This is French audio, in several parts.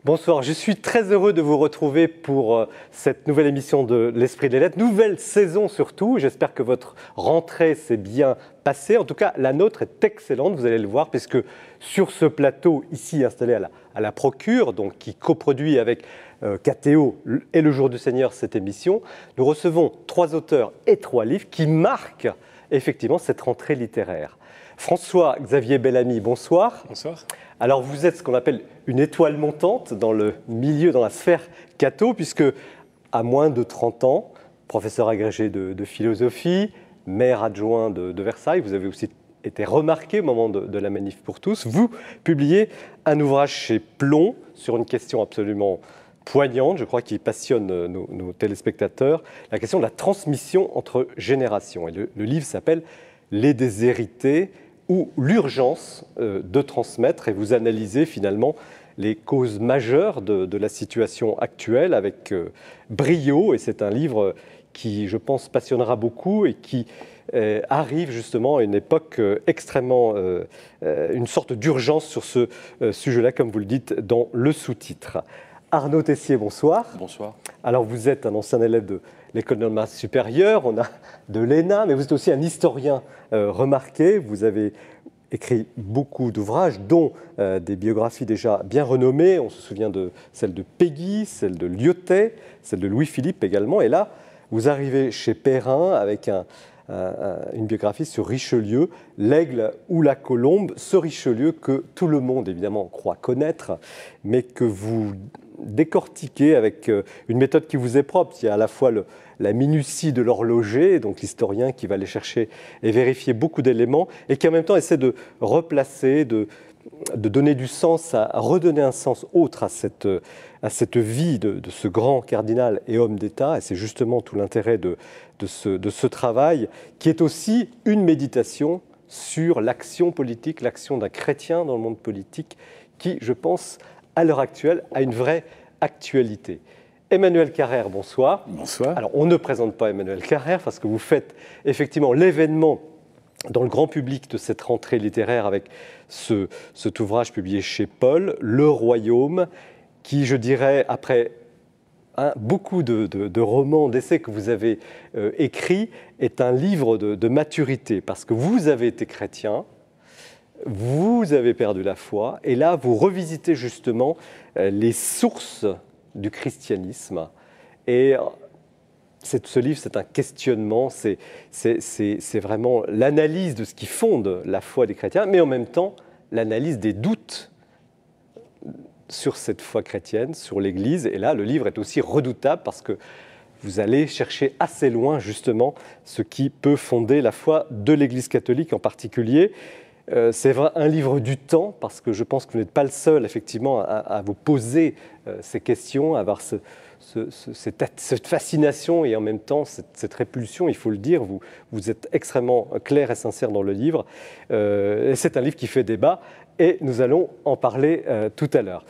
Bonsoir, je suis très heureux de vous retrouver pour cette nouvelle émission de l'Esprit des Lettres, nouvelle saison surtout. J'espère que votre rentrée s'est bien passée. En tout cas, la nôtre est excellente, vous allez le voir, puisque sur ce plateau, ici installé à la Procure, donc qui coproduit avec KTO et Le Jour du Seigneur cette émission, nous recevons 3 auteurs et 3 livres qui marquent effectivement cette rentrée littéraire. François-Xavier Bellamy, bonsoir. Bonsoir. Alors vous êtes ce qu'on appelle une étoile montante dans le milieu, dans la sphère catho, puisque à moins de 30 ans, professeur agrégé de philosophie, maire adjoint de Versailles, vous avez aussi été remarqué au moment de la Manif pour tous. Vous publiez un ouvrage chez Plomb sur une question absolument poignante, je crois, qui passionne nos téléspectateurs, la question de la transmission entre générations. Et le livre s'appelle « Les déshérités » ou l'urgence de transmettre, et vous analysez finalement les causes majeures de la situation actuelle avec brio, et c'est un livre qui, je pense, passionnera beaucoup et qui arrive justement à une époque extrêmement, une sorte d'urgence sur ce sujet-là, comme vous le dites dans le sous-titre. Arnaud Tessier, bonsoir. Bonsoir. Alors vous êtes un ancien élève de l'École normale supérieure, on a de l'ENA, mais vous êtes aussi un historien remarqué. Vous avez écrit beaucoup d'ouvrages, dont des biographies déjà bien renommées. On se souvient de celle de Péguy, celle de Lyotet, celle de Louis-Philippe également. Et là, vous arrivez chez Perrin avec une biographie sur Richelieu, l'aigle ou la colombe, ce Richelieu que tout le monde évidemment croit connaître, mais que vous décortiquer avec une méthode qui vous est propre. Il y a à la fois la minutie de l'horloger, donc l'historien qui va aller chercher et vérifier beaucoup d'éléments, et qui en même temps essaie de replacer, de donner du sens, à redonner un sens autre à cette vie de ce grand cardinal et homme d'État. Et c'est justement tout l'intérêt de ce travail, qui est aussi une méditation sur l'action politique, l'action d'un chrétien dans le monde politique, qui, je pense, à l'heure actuelle, a une vraie actualité. Emmanuel Carrère, bonsoir. Bonsoir. Alors, on ne présente pas Emmanuel Carrère parce que vous faites effectivement l'événement dans le grand public de cette rentrée littéraire avec cet ouvrage publié chez Paul, Le Royaume, qui, je dirais, après beaucoup de romans, d'essais que vous avez écrits, est un livre de maturité, parce que vous avez été chrétien, vous avez perdu la foi, et là, vous revisitez justement les sources du christianisme. Et ce livre, c'est un questionnement, c'est vraiment l'analyse de ce qui fonde la foi des chrétiens, mais en même temps, l'analyse des doutes sur cette foi chrétienne, sur l'Église. Et là, le livre est aussi redoutable parce que vous allez chercher assez loin, justement, ce qui peut fonder la foi de l'Église catholique en particulier. C'est un livre du temps, parce que je pense que vous n'êtes pas le seul, effectivement, à vous poser ces questions, à avoir cette fascination et en même temps cette répulsion, il faut le dire. Vous êtes extrêmement clair et sincère dans le livre. Et c'est un livre qui fait débat et nous allons en parler tout à l'heure.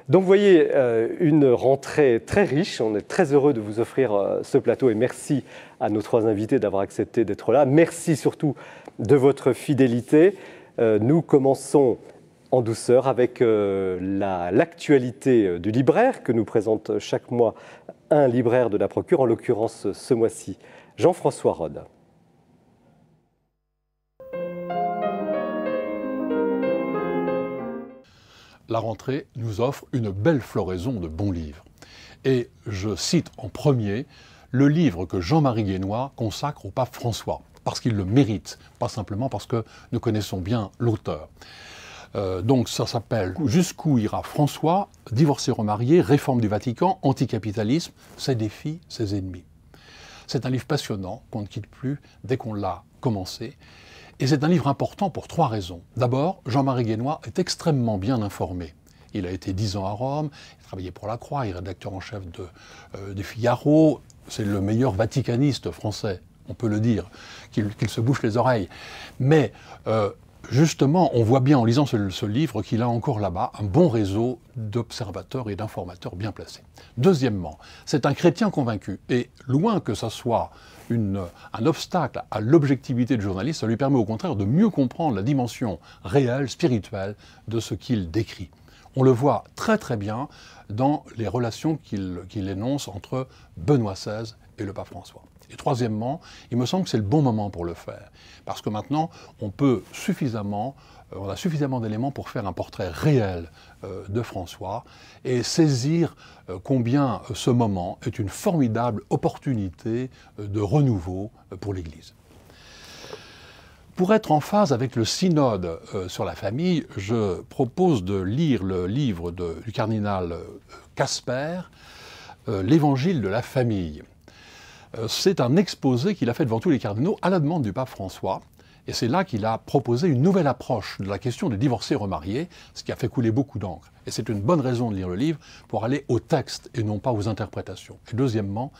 Donc vous voyez, une rentrée très riche. On est très heureux de vous offrir ce plateau et merci à nos 3 invités d'avoir accepté d'être là. Merci surtout de votre fidélité. Nous commençons en douceur avec l'actualité du libraire que nous présente chaque mois un libraire de la Procure, en l'occurrence ce mois-ci, Jean-François Rode. La rentrée nous offre une belle floraison de bons livres. Et je cite en premier le livre que Jean-Marie Guénois consacre au pape François, parce qu'il le mérite, pas simplement parce que nous connaissons bien l'auteur. Donc ça s'appelle « Jusqu'où ira François, divorcé remarié, réforme du Vatican, anticapitalisme, ses défis, ses ennemis ». C'est un livre passionnant qu'on ne quitte plus dès qu'on l'a commencé. Et c'est un livre important pour 3 raisons. D'abord, Jean-Marie Guénois est extrêmement bien informé. Il a été 10 ans à Rome, il a travaillé pour la Croix, il est rédacteur en chef de Figaro. C'est le meilleur vaticaniste français, on peut le dire, qu'il se bouche les oreilles. Mais justement, on voit bien en lisant ce livre qu'il a encore là-bas un bon réseau d'observateurs et d'informateurs bien placés. Deuxièmement, c'est un chrétien convaincu. Et loin que ça soit un obstacle à l'objectivité du journaliste, ça lui permet au contraire de mieux comprendre la dimension réelle, spirituelle de ce qu'il décrit. On le voit très très bien dans les relations qu'il énonce entre Benoît XVI et le pape François. Et troisièmement, il me semble que c'est le bon moment pour le faire, parce que maintenant, on a suffisamment d'éléments pour faire un portrait réel de François et saisir combien ce moment est une formidable opportunité de renouveau pour l'Église. Pour être en phase avec le synode sur la famille, je propose de lire le livre du cardinal Casper, L'Évangile de la famille. C'est un exposé qu'il a fait devant tous les cardinaux à la demande du pape François. Et c'est là qu'il a proposé une nouvelle approche de la question des divorcés remariés, ce qui a fait couler beaucoup d'encre. Et c'est une bonne raison de lire le livre pour aller au texte et non pas aux interprétations. Et deuxièmement,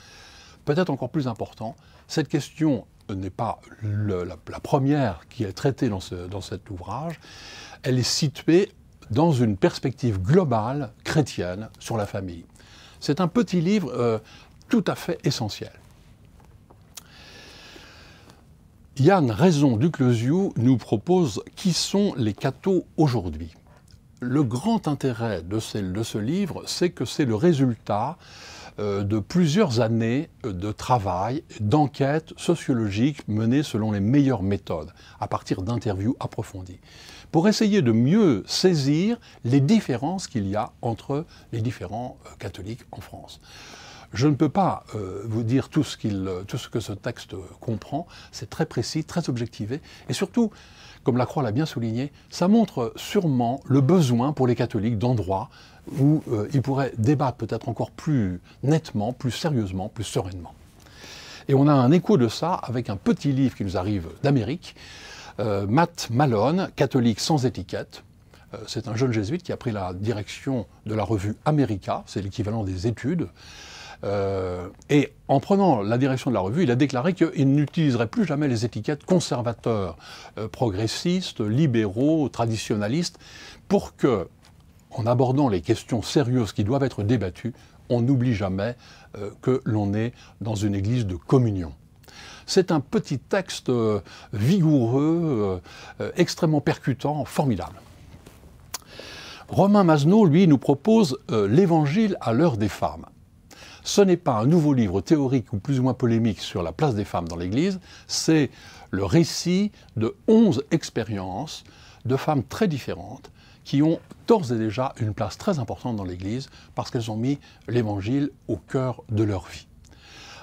peut-être encore plus important, cette question n'est pas la première qui est traitée dans cet ouvrage, elle est située dans une perspective globale chrétienne sur la famille. C'est un petit livre tout à fait essentiel. Yann Raison Duclosiou nous propose « Qui sont les cathos aujourd'hui ?» Le grand intérêt de ce livre, c'est que c'est le résultat de plusieurs années de travail, d'enquêtes sociologiques menées selon les meilleures méthodes, à partir d'interviews approfondies, pour essayer de mieux saisir les différences qu'il y a entre les différents catholiques en France. Je ne peux pas vous dire tout ce que ce texte comprend, c'est très précis, très objectivé, et surtout, comme Lacroix l'a bien souligné, ça montre sûrement le besoin pour les catholiques d'endroits où ils pourraient débattre peut-être encore plus nettement, plus sérieusement, plus sereinement. Et on a un écho de ça avec un petit livre qui nous arrive d'Amérique, Matt Malone, Catholique sans étiquette. C'est un jeune jésuite qui a pris la direction de la revue America, c'est l'équivalent des études. Et en prenant la direction de la revue, il a déclaré qu'il n'utiliserait plus jamais les étiquettes conservateurs, progressistes, libéraux, traditionnalistes, pour que, en abordant les questions sérieuses qui doivent être débattues, on n'oublie jamais que l'on est dans une église de communion. C'est un petit texte vigoureux, extrêmement percutant, formidable. Romain Masneau, lui, nous propose l'Évangile à l'heure des femmes. Ce n'est pas un nouveau livre théorique ou plus ou moins polémique sur la place des femmes dans l'Église, c'est le récit de 11 expériences de femmes très différentes qui ont d'ores et déjà une place très importante dans l'Église parce qu'elles ont mis l'Évangile au cœur de leur vie.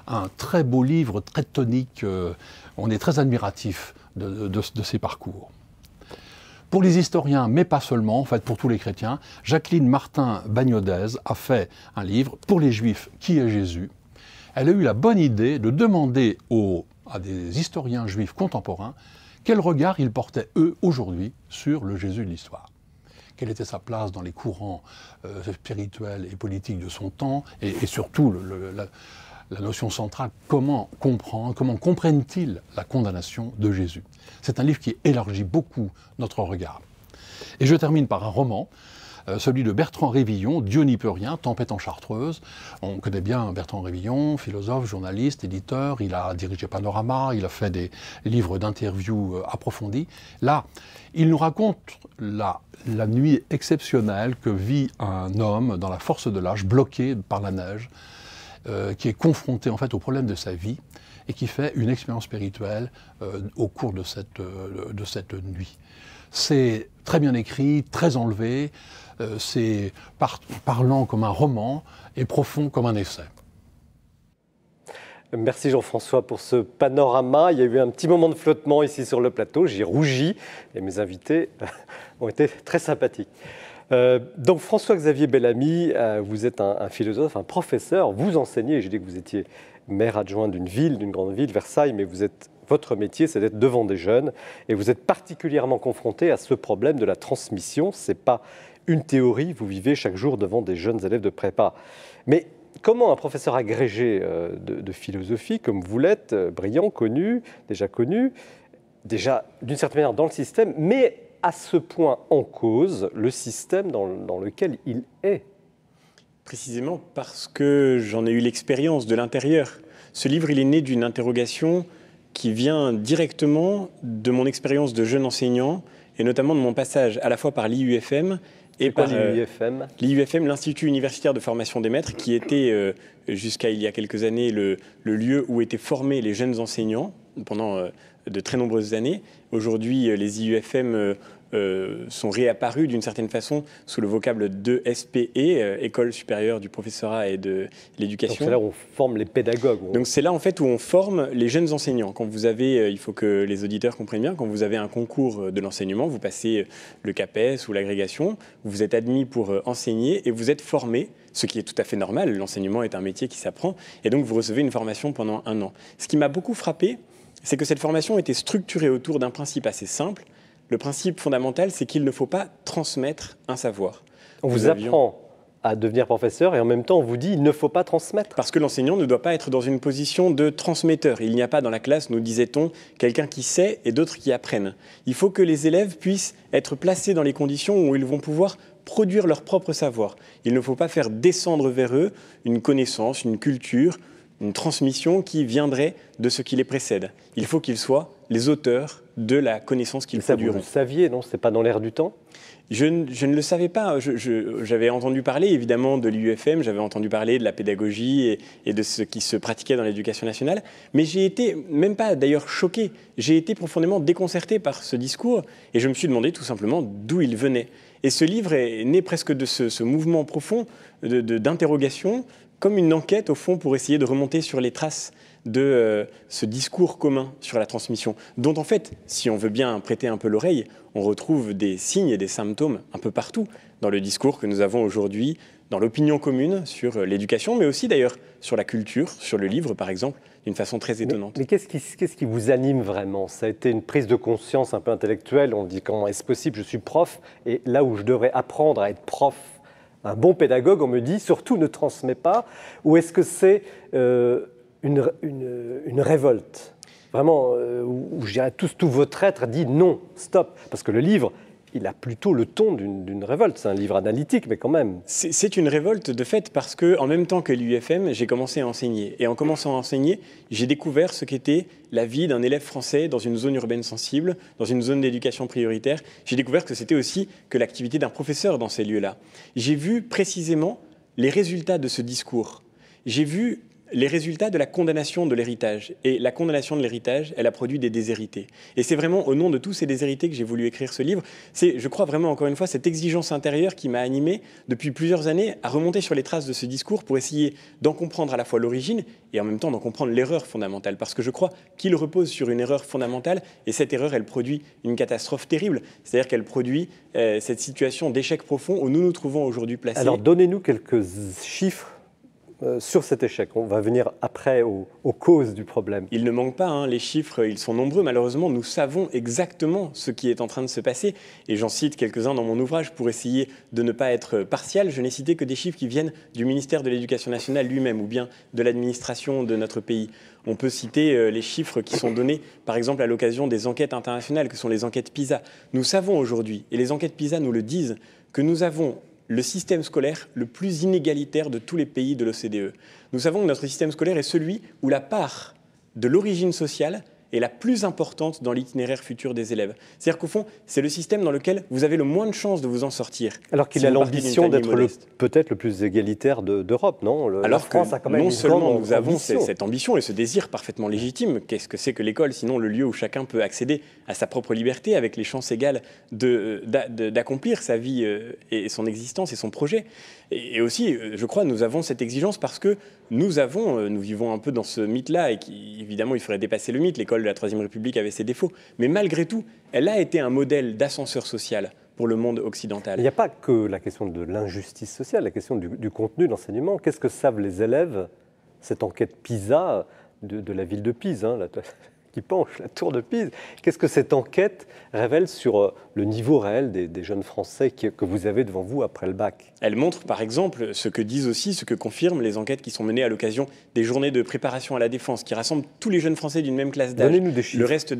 Un très beau livre, très tonique, on est très admiratif de ces parcours. Pour les historiens, mais pas seulement, en fait pour tous les chrétiens, Jacqueline Martin-Bagnodez a fait un livre pour les Juifs, Qui est Jésus ? Elle a eu la bonne idée de demander à des historiens juifs contemporains quel regard ils portaient, eux, aujourd'hui, sur le Jésus de l'histoire. Quelle était sa place dans les courants spirituels et politiques de son temps, et surtout la notion centrale, comment comprennent-ils la condamnation de Jésus? C'est un livre qui élargit beaucoup notre regard. Et je termine par un roman, celui de Bertrand Révillon, Dieu n'y peut rien, Tempête en Chartreuse. On connaît bien Bertrand Révillon, philosophe, journaliste, éditeur, il a dirigé Panorama, il a fait des livres d'interviews approfondis. Là, il nous raconte la nuit exceptionnelle que vit un homme dans la force de l'âge, bloqué par la neige, qui est confronté en fait au problème de sa vie et qui fait une expérience spirituelle au cours de cette nuit. C'est très bien écrit, très enlevé, c'est parlant comme un roman et profond comme un essai. Merci Jean-François pour ce panorama. Il y a eu un petit moment de flottement ici sur le plateau, j'ai rougi et mes invités ont été très sympathiques. Donc François-Xavier Bellamy, vous êtes un philosophe, un professeur, vous enseignez, j'ai dit que vous étiez maire adjoint d'une grande ville, Versailles, mais votre métier c'est d'être devant des jeunes et vous êtes particulièrement confronté à ce problème de la transmission. Ce n'est pas une théorie, vous vivez chaque jour devant des jeunes élèves de prépa. Mais comment un professeur agrégé de philosophie, comme vous l'êtes, brillant, déjà connu, d'une certaine manière dans le système, mais à ce point en cause le système dans lequel il est? Précisément parce que j'en ai eu l'expérience de l'intérieur. Ce livre, il est né d'une interrogation qui vient directement de mon expérience de jeune enseignant et notamment de mon passage à la fois par l'IUFM C'est quoi l'IUFM ? L'IUFM, l'Institut universitaire de formation des maîtres, qui était jusqu'à il y a quelques années le lieu où étaient formés les jeunes enseignants pendant de très nombreuses années. Aujourd'hui, les IUFM sont réapparus d'une certaine façon sous le vocable de SPE, École supérieure du professorat et de l'éducation. Donc c'est là où on forme les pédagogues. Donc c'est là en fait où on forme les jeunes enseignants. Quand vous avez, il faut que les auditeurs comprennent bien, quand vous avez un concours de l'enseignement, vous passez le CAPES ou l'agrégation, vous êtes admis pour enseigner et vous êtes formé, ce qui est tout à fait normal. L'enseignement est un métier qui s'apprend et donc vous recevez une formation pendant 1 an. Ce qui m'a beaucoup frappé, c'est que cette formation était structurée autour d'un principe assez simple. Le principe fondamental, c'est qu'il ne faut pas transmettre un savoir. On vous apprend à devenir professeur et en même temps on vous dit il ne faut pas transmettre. Parce que l'enseignant ne doit pas être dans une position de transmetteur. Il n'y a pas dans la classe, nous disait-on, quelqu'un qui sait et d'autres qui apprennent. Il faut que les élèves puissent être placés dans les conditions où ils vont pouvoir produire leur propre savoir. Il ne faut pas faire descendre vers eux une connaissance, une culture, une transmission qui viendrait de ce qui les précède. Il faut qu'ils soient les auteurs de la connaissance qu'ils produiront. Vous le saviez, non ? Ce n'est pas dans l'air du temps ? Je ne le savais pas. J'avais entendu parler évidemment de l'IUFM, j'avais entendu parler de la pédagogie et de ce qui se pratiquait dans l'éducation nationale, mais j'ai été, même pas d'ailleurs choqué, j'ai été profondément déconcerté par ce discours et je me suis demandé tout simplement d'où il venait. Et ce livre est né presque de ce mouvement profond d'interrogation, comme une enquête au fond pour essayer de remonter sur les traces de ce discours commun sur la transmission, dont en fait, si on veut bien prêter un peu l'oreille, on retrouve des signes et des symptômes un peu partout dans le discours que nous avons aujourd'hui, dans l'opinion commune sur l'éducation, mais aussi d'ailleurs sur la culture, sur le livre par exemple, d'une façon très étonnante. Mais qu'est-ce qui vous anime vraiment ? Ça a été une prise de conscience un peu intellectuelle, on dit comment est-ce possible, je suis prof, et là où je devrais apprendre à être prof, un bon pédagogue, on me dit surtout ne transmets pas, ou est-ce que c'est une révolte, vraiment, où je dirais tout votre être dit non, stop, parce que le livre, il a plutôt le ton d'une révolte, c'est un livre analytique, mais quand même. C'est une révolte de fait parce qu'en même temps que l'IUFM, j'ai commencé à enseigner. Et en commençant à enseigner, j'ai découvert ce qu'était la vie d'un élève français dans une zone urbaine sensible, dans une zone d'éducation prioritaire. J'ai découvert que c'était aussi que l'activité d'un professeur dans ces lieux-là. J'ai vu précisément les résultats de ce discours. J'ai vu les résultats de la condamnation de l'héritage. Et la condamnation de l'héritage, elle a produit des déshérités. Et c'est vraiment au nom de tous ces déshérités que j'ai voulu écrire ce livre. C'est, je crois vraiment, encore une fois, cette exigence intérieure qui m'a animé depuis plusieurs années à remonter sur les traces de ce discours pour essayer d'en comprendre à la fois l'origine et en même temps d'en comprendre l'erreur fondamentale. Parce que je crois qu'il repose sur une erreur fondamentale et cette erreur, elle produit une catastrophe terrible. C'est-à-dire qu'elle produit cette situation d'échec profond où nous nous trouvons aujourd'hui placés. Alors, donnez-nous quelques chiffres sur cet échec. On va venir après aux causes du problème. Il ne manque pas, hein, les chiffres, ils sont nombreux. Malheureusement, nous savons exactement ce qui est en train de se passer. Et j'en cite quelques-uns dans mon ouvrage pour essayer de ne pas être partial. Je n'ai cité que des chiffres qui viennent du ministère de l'Éducation nationale lui-même ou bien de l'administration de notre pays. On peut citer les chiffres qui sont donnés, par exemple, à l'occasion des enquêtes internationales, que sont les enquêtes PISA. Nous savons aujourd'hui, et les enquêtes PISA nous le disent, que nous avons le système scolaire le plus inégalitaire de tous les pays de l'OCDE. Nous savons que notre système scolaire est celui où la part de l'origine sociale est la plus importante dans l'itinéraire futur des élèves. C'est-à-dire qu'au fond, c'est le système dans lequel vous avez le moins de chances de vous en sortir. Alors qu'il a l'ambition d'être peut-être le plus égalitaire d'Europe, non ? Alors que non seulement nous avons cette ambition et ce désir parfaitement légitime, qu'est-ce que c'est que l'école, sinon le lieu où chacun peut accéder à sa propre liberté avec les chances égales d'accomplir sa vie et son existence et son projet. Et aussi, je crois, nous avons cette exigence parce que nous vivons un peu dans ce mythe-là et évidemment, il faudrait dépasser le mythe. L'école de la Troisième République avait ses défauts. Mais malgré tout, elle a été un modèle d'ascenseur social pour le monde occidental. Il n'y a pas que la question de l'injustice sociale, la question du contenu de l'enseignement. Qu'est-ce que savent les élèves, cette enquête PISA de la ville de Pise, hein, qui penche, la tour de Pise. Qu'est-ce que cette enquête révèle sur le niveau réel des jeunes Français que vous avez devant vous après le bac ? Elle montre par exemple ce que disent aussi, ce que confirment les enquêtes qui sont menées à l'occasion des journées de préparation à la défense, qui rassemblent tous les jeunes Français d'une même classe d'âge. Donnez-nous des chiffres. Le reste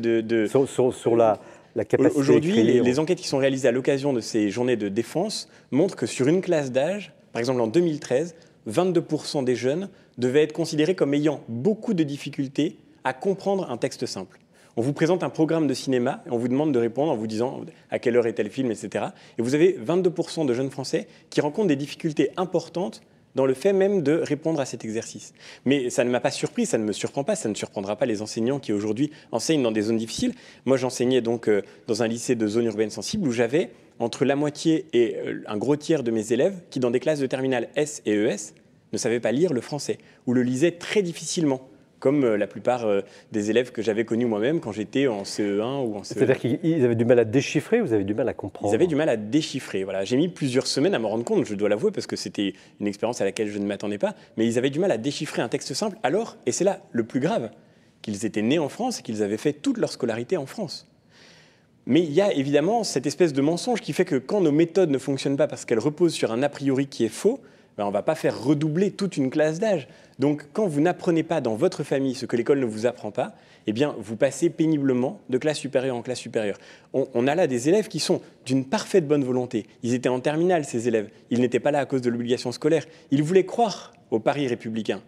sur la capacité. Aujourd'hui, les enquêtes qui sont réalisées à l'occasion de ces journées de défense montrent que sur une classe d'âge, par exemple en 2013, 22% des jeunes devaient être considérés comme ayant beaucoup de difficultés à comprendre un texte simple. On vous présente un programme de cinéma, et on vous demande de répondre en vous disant à quelle heure est tel film, etc. Et vous avez 22% de jeunes Français qui rencontrent des difficultés importantes dans le fait même de répondre à cet exercice. Mais ça ne m'a pas surpris, ça ne me surprend pas, ça ne surprendra pas les enseignants qui aujourd'hui enseignent dans des zones difficiles. Moi, j'enseignais donc dans un lycée de zone urbaine sensible où j'avais entre la moitié et un gros tiers de mes élèves qui, dans des classes de terminale S et ES, ne savaient pas lire le français ou le lisaient très difficilement, comme la plupart des élèves que j'avais connus moi-même quand j'étais en CE1 ou en CE2. C'est-à-dire qu'ils avaient du mal à déchiffrer ou vous avez du mal à comprendre? Ils avaient du mal à déchiffrer. Voilà. J'ai mis plusieurs semaines à me rendre compte, je dois l'avouer, parce que c'était une expérience à laquelle je ne m'attendais pas, mais ils avaient du mal à déchiffrer un texte simple alors, et c'est là le plus grave, qu'ils étaient nés en France et qu'ils avaient fait toute leur scolarité en France. Mais il y a évidemment cette espèce de mensonge qui fait que quand nos méthodes ne fonctionnent pas parce qu'elles reposent sur un a priori qui est faux, on ne va pas faire redoubler toute une classe d'âge. Donc, quand vous n'apprenez pas dans votre famille ce que l'école ne vous apprend pas, eh bien, vous passez péniblement de classe supérieure en classe supérieure. On a là des élèves qui sont d'une parfaite bonne volonté. Ils étaient en terminale, ces élèves. Ils n'étaient pas là à cause de l'obligation scolaire. Ils voulaient croire au pari républicain.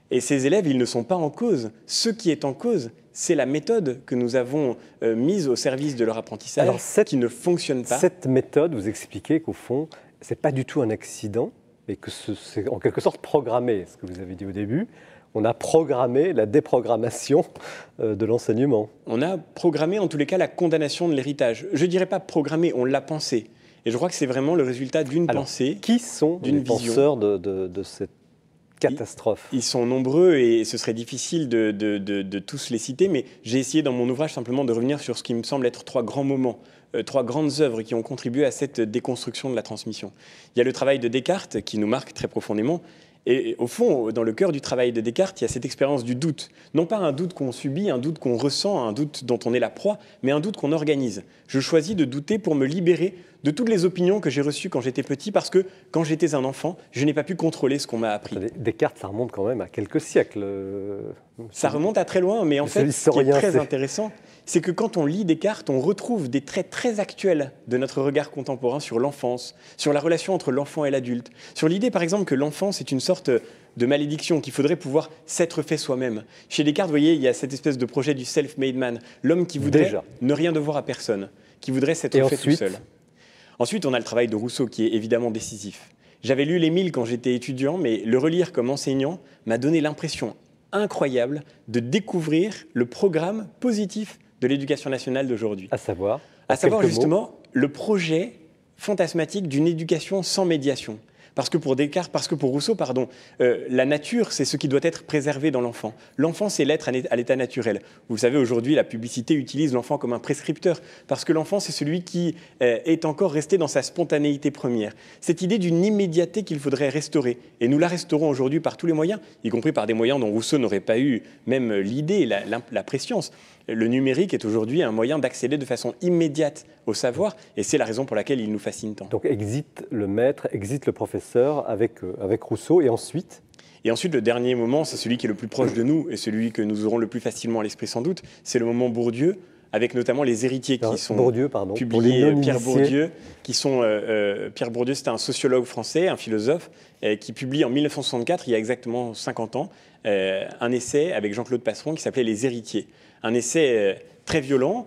Et ces élèves, ils ne sont pas en cause. Ce qui est en cause, c'est la méthode que nous avons mise au service de leur apprentissage. Alors, qui ne fonctionne pas. Cette méthode, vous expliquez qu'au fond, ce n'est pas du tout un accident, et que c'est en quelque sorte programmé, ce que vous avez dit au début. On a programmé la déprogrammation de l'enseignement. On a programmé en tous les cas la condamnation de l'héritage. Je ne dirais pas programmé, on l'a pensé. Et je crois que c'est vraiment le résultat d'une pensée, qui sont les penseurs de cette catastrophe? Ils sont nombreux et ce serait difficile de tous les citer, mais j'ai essayé dans mon ouvrage simplement de revenir sur ce qui me semble être 3 grands moments. 3 grandes œuvres qui ont contribué à cette déconstruction de la transmission. Il y a le travail de Descartes qui nous marque très profondément. Et au fond, dans le cœur du travail de Descartes, il y a cette expérience du doute. Non pas un doute qu'on subit, un doute qu'on ressent, un doute dont on est la proie, mais un doute qu'on organise. Je choisis de douter pour me libérer de toutes les opinions que j'ai reçues quand j'étais petit, parce que quand j'étais un enfant, je n'ai pas pu contrôler ce qu'on m'a appris. Descartes, ça remonte quand même à quelques siècles. Ça remonte à très loin, mais en fait, ce qui est très intéressant, c'est que quand on lit Descartes, on retrouve des traits très actuels de notre regard contemporain sur l'enfance, sur la relation entre l'enfant et l'adulte, sur l'idée, par exemple, que l'enfance est une sorte de malédiction, qu'il faudrait pouvoir s'être fait soi-même. Chez Descartes, vous voyez, il y a cette espèce de projet du self-made man, l'homme qui voudrait ne rien devoir à personne, qui voudrait s'être fait tout seul. Ensuite, on a le travail de Rousseau, qui est évidemment décisif. J'avais lu l'Émile quand j'étais étudiant, mais le relire comme enseignant m'a donné l'impression incroyable de découvrir le programme positif de l'éducation nationale d'aujourd'hui. À savoir justement le projet fantasmatique d'une éducation sans médiation. Parce que pour Descartes, parce que pour Rousseau, la nature, c'est ce qui doit être préservé dans l'enfant. L'enfant, c'est l'être à l'état naturel. Vous savez, aujourd'hui, la publicité utilise l'enfant comme un prescripteur, parce que l'enfant, c'est celui qui est encore resté dans sa spontanéité première. Cette idée d'une immédiateté qu'il faudrait restaurer. Et nous la restaurons aujourd'hui par tous les moyens, y compris par des moyens dont Rousseau n'aurait pas eu même l'idée, la prescience. Le numérique est aujourd'hui un moyen d'accéder de façon immédiate au savoir, et c'est la raison pour laquelle il nous fascine tant. Donc exit le maître, exit le professeur avec Rousseau, et ensuite ? Et ensuite, le dernier moment, c'est celui qui est le plus proche de nous, et celui que nous aurons le plus facilement à l'esprit sans doute, c'est le moment Bourdieu, avec notamment les héritiers qui sont publiés, Pierre Bourdieu, Pierre Bourdieu, c'était un sociologue français, un philosophe, qui publie en 1964, il y a exactement 50 ans, un essai avec Jean-Claude Passeron qui s'appelait Les héritiers. Un essai très violent,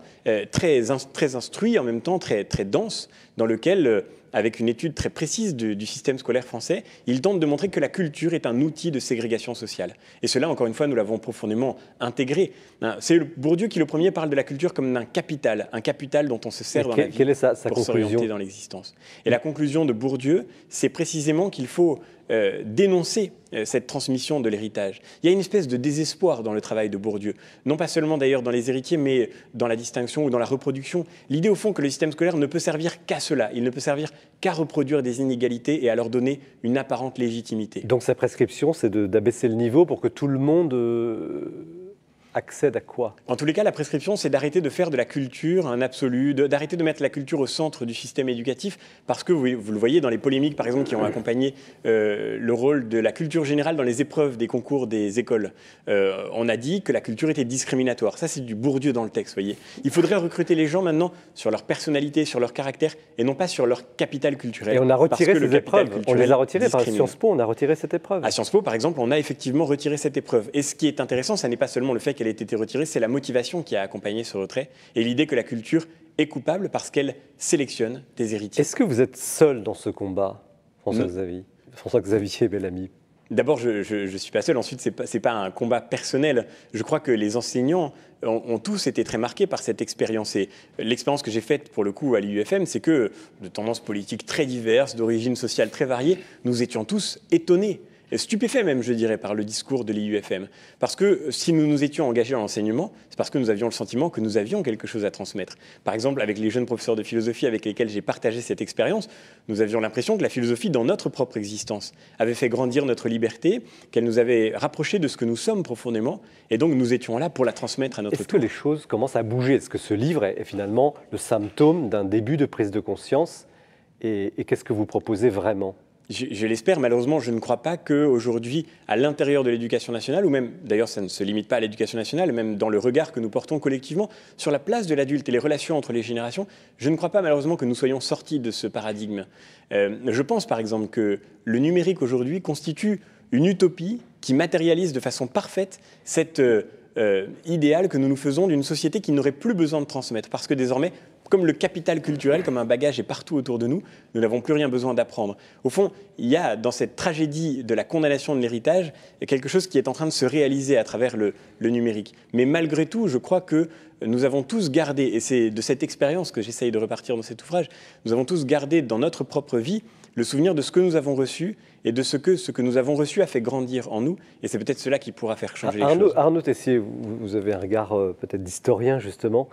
très instruit, en même temps très dense, dans lequel, avec une étude très précise du système scolaire français, il tente de montrer que la culture est un outil de ségrégation sociale. Et cela, encore une fois, nous l'avons profondément intégré. C'est Bourdieu qui, le premier, parle de la culture comme un capital dont on se sert dans la vie pour s'orienter dans l'existence. Et la conclusion de Bourdieu, c'est précisément qu'il faut dénoncer cette transmission de l'héritage. Il y a une espèce de désespoir dans le travail de Bourdieu, non pas seulement d'ailleurs dans les héritiers, mais dans la distinction ou dans la reproduction. L'idée au fond que le système scolaire ne peut servir qu'à cela, il ne peut servir qu'à reproduire des inégalités et à leur donner une apparente légitimité. Donc sa prescription, c'est d'abaisser le niveau pour que tout le monde accède à quoi? En tous les cas, la prescription, c'est d'arrêter de faire de la culture un absolu, d'arrêter de mettre la culture au centre du système éducatif, parce que vous le voyez dans les polémiques, par exemple, qui ont accompagné le rôle de la culture générale dans les épreuves des concours des écoles. On a dit que la culture était discriminatoire. Ça, c'est du Bourdieu dans le texte, vous voyez. Il faudrait recruter les gens maintenant sur leur personnalité, sur leur caractère, et non pas sur leur capital culturel. Et on a retiré ces épreuves. On les a retirées par Sciences Po, on a retiré cette épreuve. À Sciences Po, par exemple, on a effectivement retiré cette épreuve. Et ce qui est intéressant, ça n'est pas seulement le fait qu'elle qu'elle ait été retirée, c'est la motivation qui a accompagné ce retrait et l'idée que la culture est coupable parce qu'elle sélectionne des héritiers. Est-ce que vous êtes seul dans ce combat, François-Xavier Bellamy? D'abord, je ne suis pas seul. Ensuite, ce n'est pas un combat personnel. Je crois que les enseignants ont tous été très marqués par cette expérience. Et l'expérience que j'ai faite, pour le coup, à l'IUFM, c'est que, de tendances politiques très diverses, d'origines sociales très variées, nous étions tous étonnés, stupéfaits même, je dirais, par le discours de l'IUFM. Parce que si nous nous étions engagés dans l'enseignement, c'est parce que nous avions le sentiment que nous avions quelque chose à transmettre. Par exemple, avec les jeunes professeurs de philosophie avec lesquels j'ai partagé cette expérience, nous avions l'impression que la philosophie, dans notre propre existence, avait fait grandir notre liberté, qu'elle nous avait rapprochés de ce que nous sommes profondément, et donc nous étions là pour la transmettre à notre tour. Est-ce que les choses commencent à bouger? Est-ce que ce livre est finalement le symptôme d'un début de prise de conscience? Et qu'est-ce que vous proposez vraiment? Je l'espère. Malheureusement, je ne crois pas qu'aujourd'hui, à l'intérieur de l'éducation nationale, ou même, d'ailleurs, ça ne se limite pas à l'éducation nationale, même dans le regard que nous portons collectivement sur la place de l'adulte et les relations entre les générations, je ne crois pas malheureusement que nous soyons sortis de ce paradigme. Je pense par exemple que le numérique aujourd'hui constitue une utopie qui matérialise de façon parfaite cet idéal que nous nous faisons d'une société qui n'aurait plus besoin de transmettre, parce que désormais, comme le capital culturel, comme un bagage est partout autour de nous, nous n'avons plus rien besoin d'apprendre. Au fond, il y a dans cette tragédie de la condamnation de l'héritage quelque chose qui est en train de se réaliser à travers le numérique. Mais malgré tout, je crois que nous avons tous gardé, et c'est de cette expérience que j'essaye de repartir dans cet ouvrage, nous avons tous gardé dans notre propre vie le souvenir de ce que nous avons reçu et de ce que nous avons reçu a fait grandir en nous. Et c'est peut-être cela qui pourra faire changer les choses. Arnaud Tessier, vous avez un regard peut-être d'historien justement.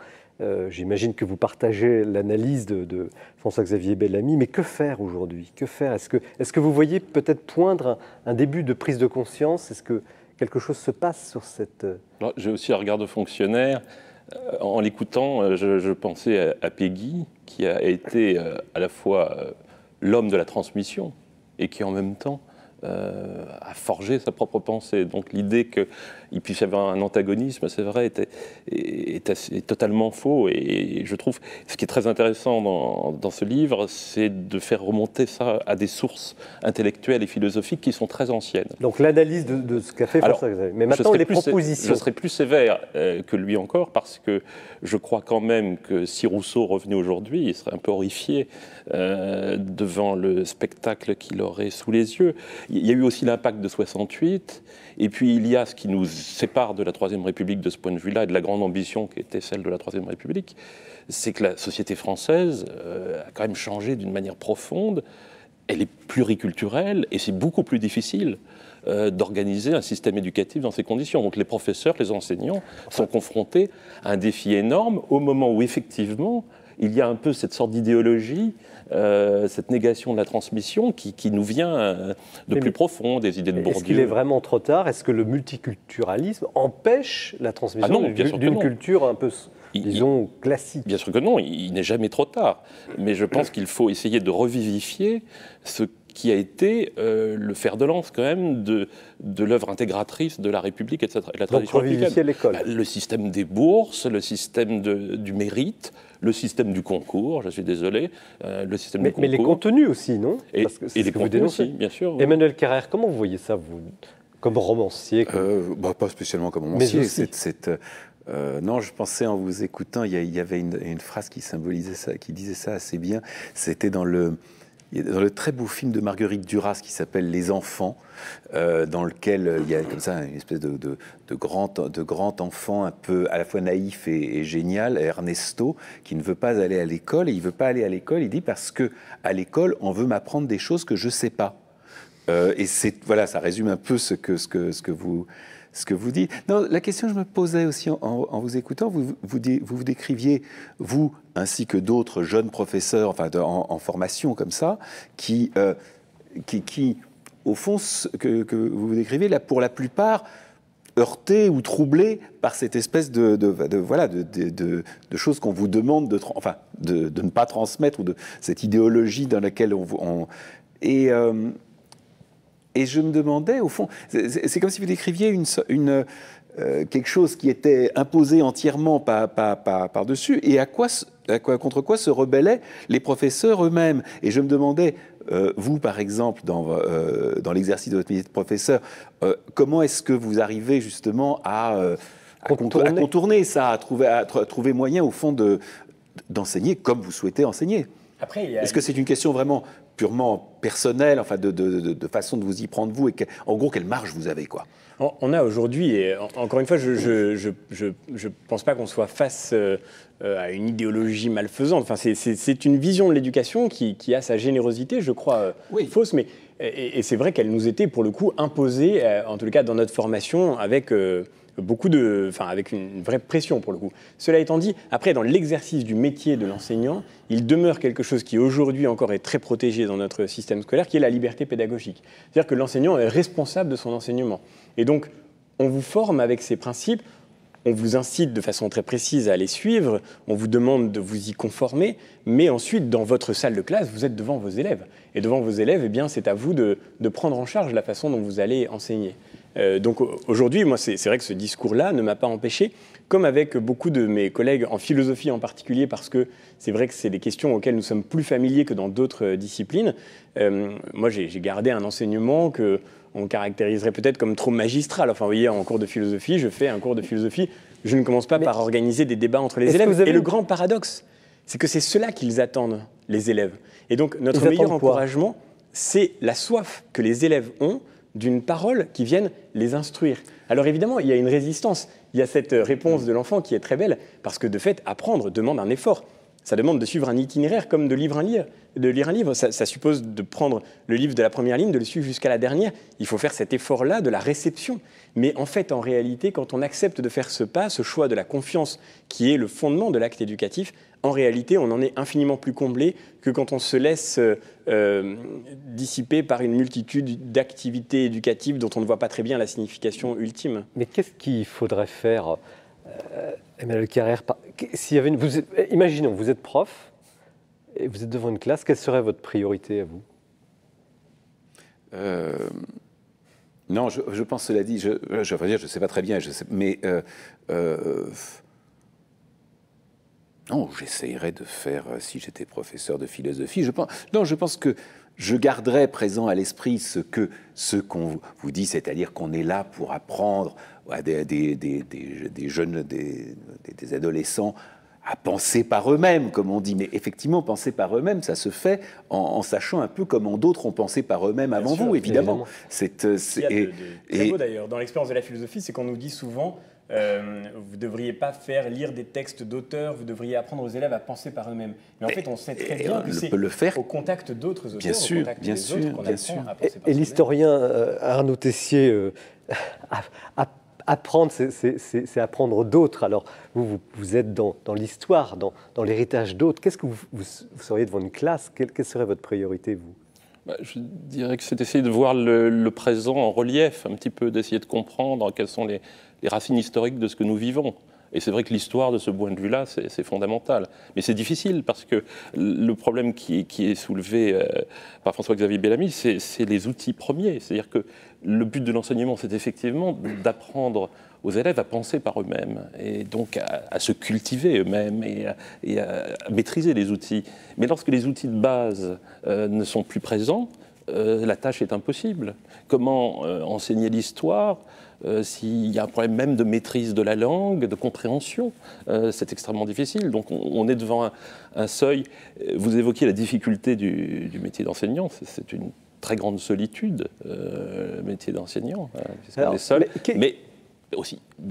J'imagine que vous partagez l'analyse de François-Xavier Bellamy, mais que faire aujourd'hui? Que faire? Est-ce que vous voyez peut-être poindre un début de prise de conscience? Est-ce que quelque chose se passe sur cette... J'ai aussi un regard de fonctionnaire. En l'écoutant, je pensais à Peggy, qui a été à la fois l'homme de la transmission et qui en même temps a forgé sa propre pensée. Donc l'idée qu'il puisse y avoir un antagonisme, c'est vrai, est totalement faux. Et je trouve, ce qui est très intéressant dans ce livre, c'est de faire remonter ça à des sources intellectuelles et philosophiques qui sont très anciennes. Donc l'analyse de ce qu'a fait François-Xavier. Mais maintenant, les propositions. Je serais plus sévère que lui encore, parce que je crois quand même que si Rousseau revenait aujourd'hui, il serait un peu horrifié devant le spectacle qu'il aurait sous les yeux. Il y a eu aussi l'impact de 68, et puis il y a ce qui nous sépare de la Troisième République de ce point de vue-là, et de la grande ambition qui était celle de la Troisième République, c'est que la société française a quand même changé d'une manière profonde. Elle est pluriculturelle, et c'est beaucoup plus difficile d'organiser un système éducatif dans ces conditions. Donc les professeurs, les enseignants sont confrontés à un défi énorme au moment où effectivement il y a un peu cette sorte d'idéologie, cette négation de la transmission qui nous vient de plus profond, des idées de Bourdieu. Est-ce qu'il est vraiment trop tard? Est-ce que le multiculturalisme empêche la transmission d'une culture un peu, disons, classique? Bien sûr que non, il n'est jamais trop tard. Mais je pense qu'il faut essayer de revivifier ce qui a été le fer de lance quand même de l'œuvre intégratrice de la République et de la tradition républicaine. Donc revivifier l'école. Le système des bourses, le système du mérite, le système du concours, je suis désolé, le système du concours. Mais les contenus aussi, non? Et les contenus aussi, bien sûr. Oui. Emmanuel Carrère, comment vous voyez ça, vous, comme romancier Pas spécialement comme romancier. Non, je pensais en vous écoutant, il y avait une phrase qui symbolisait ça, qui disait ça assez bien. C'était dans le très beau film de Marguerite Duras qui s'appelle Les Enfants, dans lequel il y a comme ça une espèce de grand enfant un peu à la fois naïf et génial, Ernesto, qui ne veut pas aller à l'école. Et il ne veut pas aller à l'école, il dit, parce que à l'école, on veut m'apprendre des choses que je ne sais pas. Et voilà, ça résume un peu ce que vous dites. Non, la question que je me posais aussi en vous écoutant, vous décriviez, vous, ainsi que d'autres jeunes professeurs, enfin en formation comme ça, qui au fond, que vous décrivez, là, pour la plupart, heurtés ou troublés par cette espèce de choses qu'on vous demande de ne pas transmettre, ou de cette idéologie dans laquelle et je me demandais, au fond, c'est comme si vous décriviez quelque chose qui était imposé entièrement par-dessus, et contre quoi se rebellaient les professeurs eux-mêmes. Et je me demandais, vous, par exemple, dans l'exercice de votre métier de professeur, comment est-ce que vous arrivez justement à contourner ça, à trouver moyen, au fond, d'enseigner comme vous souhaitez enseigner. Est-ce que c'est une question vraiment purement personnelle, enfin de façon de vous y prendre vous, et en gros, quelle marge vous avez, quoi? On a aujourd'hui, et encore une fois, je pense pas qu'on soit face à une idéologie malfaisante. Enfin, c'est une vision de l'éducation qui a sa générosité, je crois, fausse, mais et c'est vrai qu'elle nous était pour le coup imposée, en tout cas dans notre formation, avec avec une vraie pression pour le coup. Cela étant dit, après, dans l'exercice du métier de l'enseignant, il demeure quelque chose qui aujourd'hui encore est très protégé dans notre système scolaire, qui est la liberté pédagogique. C'est-à-dire que l'enseignant est responsable de son enseignement. Et donc, on vous forme avec ces principes, on vous incite de façon très précise à les suivre, on vous demande de vous y conformer, mais ensuite, dans votre salle de classe, vous êtes devant vos élèves. Et devant vos élèves, eh bien, c'est à vous de prendre en charge la façon dont vous allez enseigner. Donc aujourd'hui, moi, c'est vrai que ce discours-là ne m'a pas empêché, comme avec beaucoup de mes collègues en philosophie en particulier, parce que c'est vrai que c'est des questions auxquelles nous sommes plus familiers que dans d'autres disciplines. Moi, j'ai gardé un enseignement qu'on caractériserait peut-être comme trop magistral. Enfin, vous voyez, en cours de philosophie, je fais un cours de philosophie, je ne commence pas par organiser des débats entre les élèves. Et le grand paradoxe, c'est que c'est cela qu'ils attendent, les élèves. Et donc, notre meilleur encouragement, c'est la soif que les élèves ont d'une parole qui vienne les instruire. Alors évidemment, il y a une résistance. Il y a cette réponse de l'enfant qui est très belle, parce que de fait, apprendre demande un effort. Ça demande de suivre un itinéraire comme de lire un livre. Ça suppose de prendre le livre de la première ligne, de le suivre jusqu'à la dernière. Il faut faire cet effort-là de la réception. Mais en fait, en réalité, quand on accepte de faire ce pas, ce choix de la confiance qui est le fondement de l'acte éducatif, en réalité, on en est infiniment plus comblé que quand on se laisse dissiper par une multitude d'activités éducatives dont on ne voit pas très bien la signification ultime. Mais qu'est-ce qu'il faudrait faire, Emmanuel Carrère, imaginons, vous êtes prof et vous êtes devant une classe, quelle serait votre priorité à vous? Non, je pense, cela dit, je ne sais pas très bien, mais non, j'essayerais de faire, si j'étais professeur de philosophie, je pense que je garderais présent à l'esprit ce qu'on vous dit, c'est-à-dire qu'on est là pour apprendre à des jeunes, des adolescents à penser par eux-mêmes, comme on dit. Mais effectivement, penser par eux-mêmes, ça se fait en sachant un peu comment d'autres ont pensé par eux-mêmes avant vous, évidemment. Très beau d'ailleurs, dans l'expérience de la philosophie, c'est qu'on nous dit souvent vous ne devriez pas faire lire des textes d'auteurs, vous devriez apprendre aux élèves à penser par eux-mêmes. Mais en fait, on sait très bien que c'est au contact d'autres auteurs, bien sûr, au contact des autres qu'on apprend à penser par eux-mêmes. Et l'historien Arnaud Tessier, apprendre, c'est apprendre d'autres. Alors, vous êtes dans l'histoire, dans l'héritage d'autres. Qu'est-ce que vous seriez devant une classe? Quelle serait votre priorité, vous? Je dirais que c'est d'essayer de voir le présent en relief, un petit peu, d'essayer de comprendre quelles sont les racines historiques de ce que nous vivons. Et c'est vrai que l'histoire, de ce point de vue-là, c'est fondamental. Mais c'est difficile, parce que le problème qui est soulevé par François-Xavier Bellamy, c'est les outils premiers. C'est-à-dire que le but de l'enseignement, c'est effectivement d'apprendre aux élèves à penser par eux-mêmes, et donc à se cultiver eux-mêmes, et à maîtriser les outils. Mais lorsque les outils de base ne sont plus présents, la tâche est impossible. Comment enseigner l'histoire s'il y a un problème même de maîtrise de la langue, de compréhension? C'est extrêmement difficile. Donc on est devant un seuil. Vous évoquiez la difficulté du métier d'enseignant. C'est une très grande solitude, le métier d'enseignant. On est seul. Mais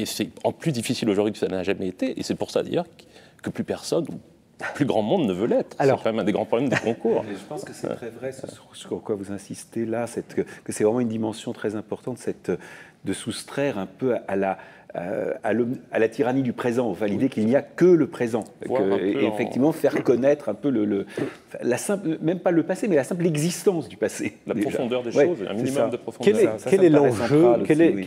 c'est en plus difficile aujourd'hui que ça n'a jamais été. Et c'est pour ça d'ailleurs que plus personne, plus grand monde ne veut l'être. C'est quand même un des grands problèmes des concours. Je pense que c'est très vrai, sur quoi vous insistez là, que c'est vraiment une dimension très importante, de soustraire un peu à la tyrannie du présent, enfin, l'idée qu'il n'y a que le présent, et effectivement faire connaître un peu la simple, même pas le passé, mais la simple existence du passé. La profondeur des choses, un minimum de profondeur. Quel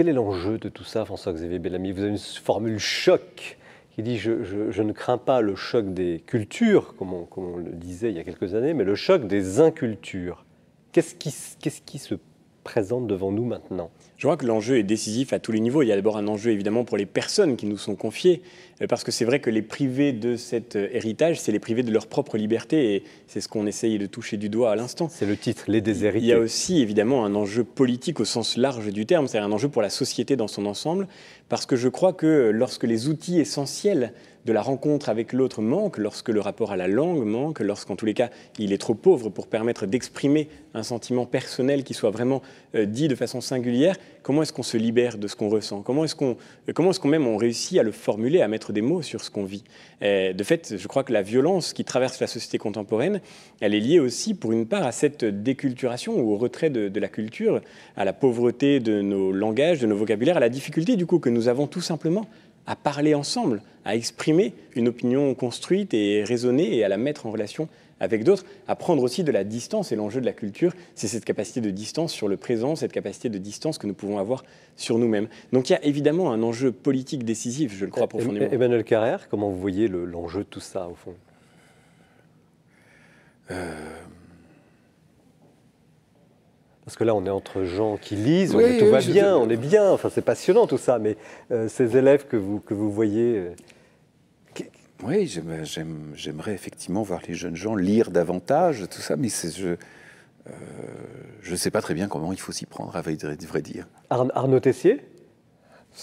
est l'enjeu de tout ça, François-Xavier Bellamy? Vous avez une formule choc qui dit je ne crains pas le choc des cultures, comme on le disait il y a quelques années, mais le choc des incultures. Qu'est-ce qui se présente devant nous maintenant? Je crois que l'enjeu est décisif à tous les niveaux. Il y a d'abord un enjeu évidemment pour les personnes qui nous sont confiées, parce que c'est vrai que les privés de cet héritage, c'est les privés de leur propre liberté, et c'est ce qu'on essaye de toucher du doigt à l'instant. C'est le titre, les déshérités. Il y a aussi évidemment un enjeu politique au sens large du terme, c'est-à-dire un enjeu pour la société dans son ensemble, parce que je crois que lorsque les outils essentiels de la rencontre avec l'autre manque, lorsque le rapport à la langue manque, lorsqu'en tous les cas il est trop pauvre pour permettre d'exprimer un sentiment personnel qui soit vraiment dit de façon singulière, comment est-ce qu'on se libère de ce qu'on ressent? Comment est-ce qu'on même on réussit à le formuler, à mettre des mots sur ce qu'on vit? De fait, je crois que la violence qui traverse la société contemporaine, elle est liée aussi pour une part à cette déculturation ou au retrait de la culture, à la pauvreté de nos langages, de nos vocabulaires, à la difficulté du coup que nous avons tout simplement à parler ensemble, à exprimer une opinion construite et raisonnée et à la mettre en relation avec d'autres, à prendre aussi de la distance. Et l'enjeu de la culture, c'est cette capacité de distance sur le présent, cette capacité de distance que nous pouvons avoir sur nous-mêmes. Donc il y a évidemment un enjeu politique décisif, je le crois profondément. Emmanuel Carrère, comment vous voyez l'enjeu de tout ça, au fond? Parce que là, on est entre gens qui lisent, tout va bien, on est bien, enfin, c'est passionnant tout ça, mais ces élèves que vous voyez... Oui, j'aimerais effectivement voir les jeunes gens lire davantage, tout ça, mais je ne sais pas très bien comment il faut s'y prendre, à vrai dire. Arnaud Tessier?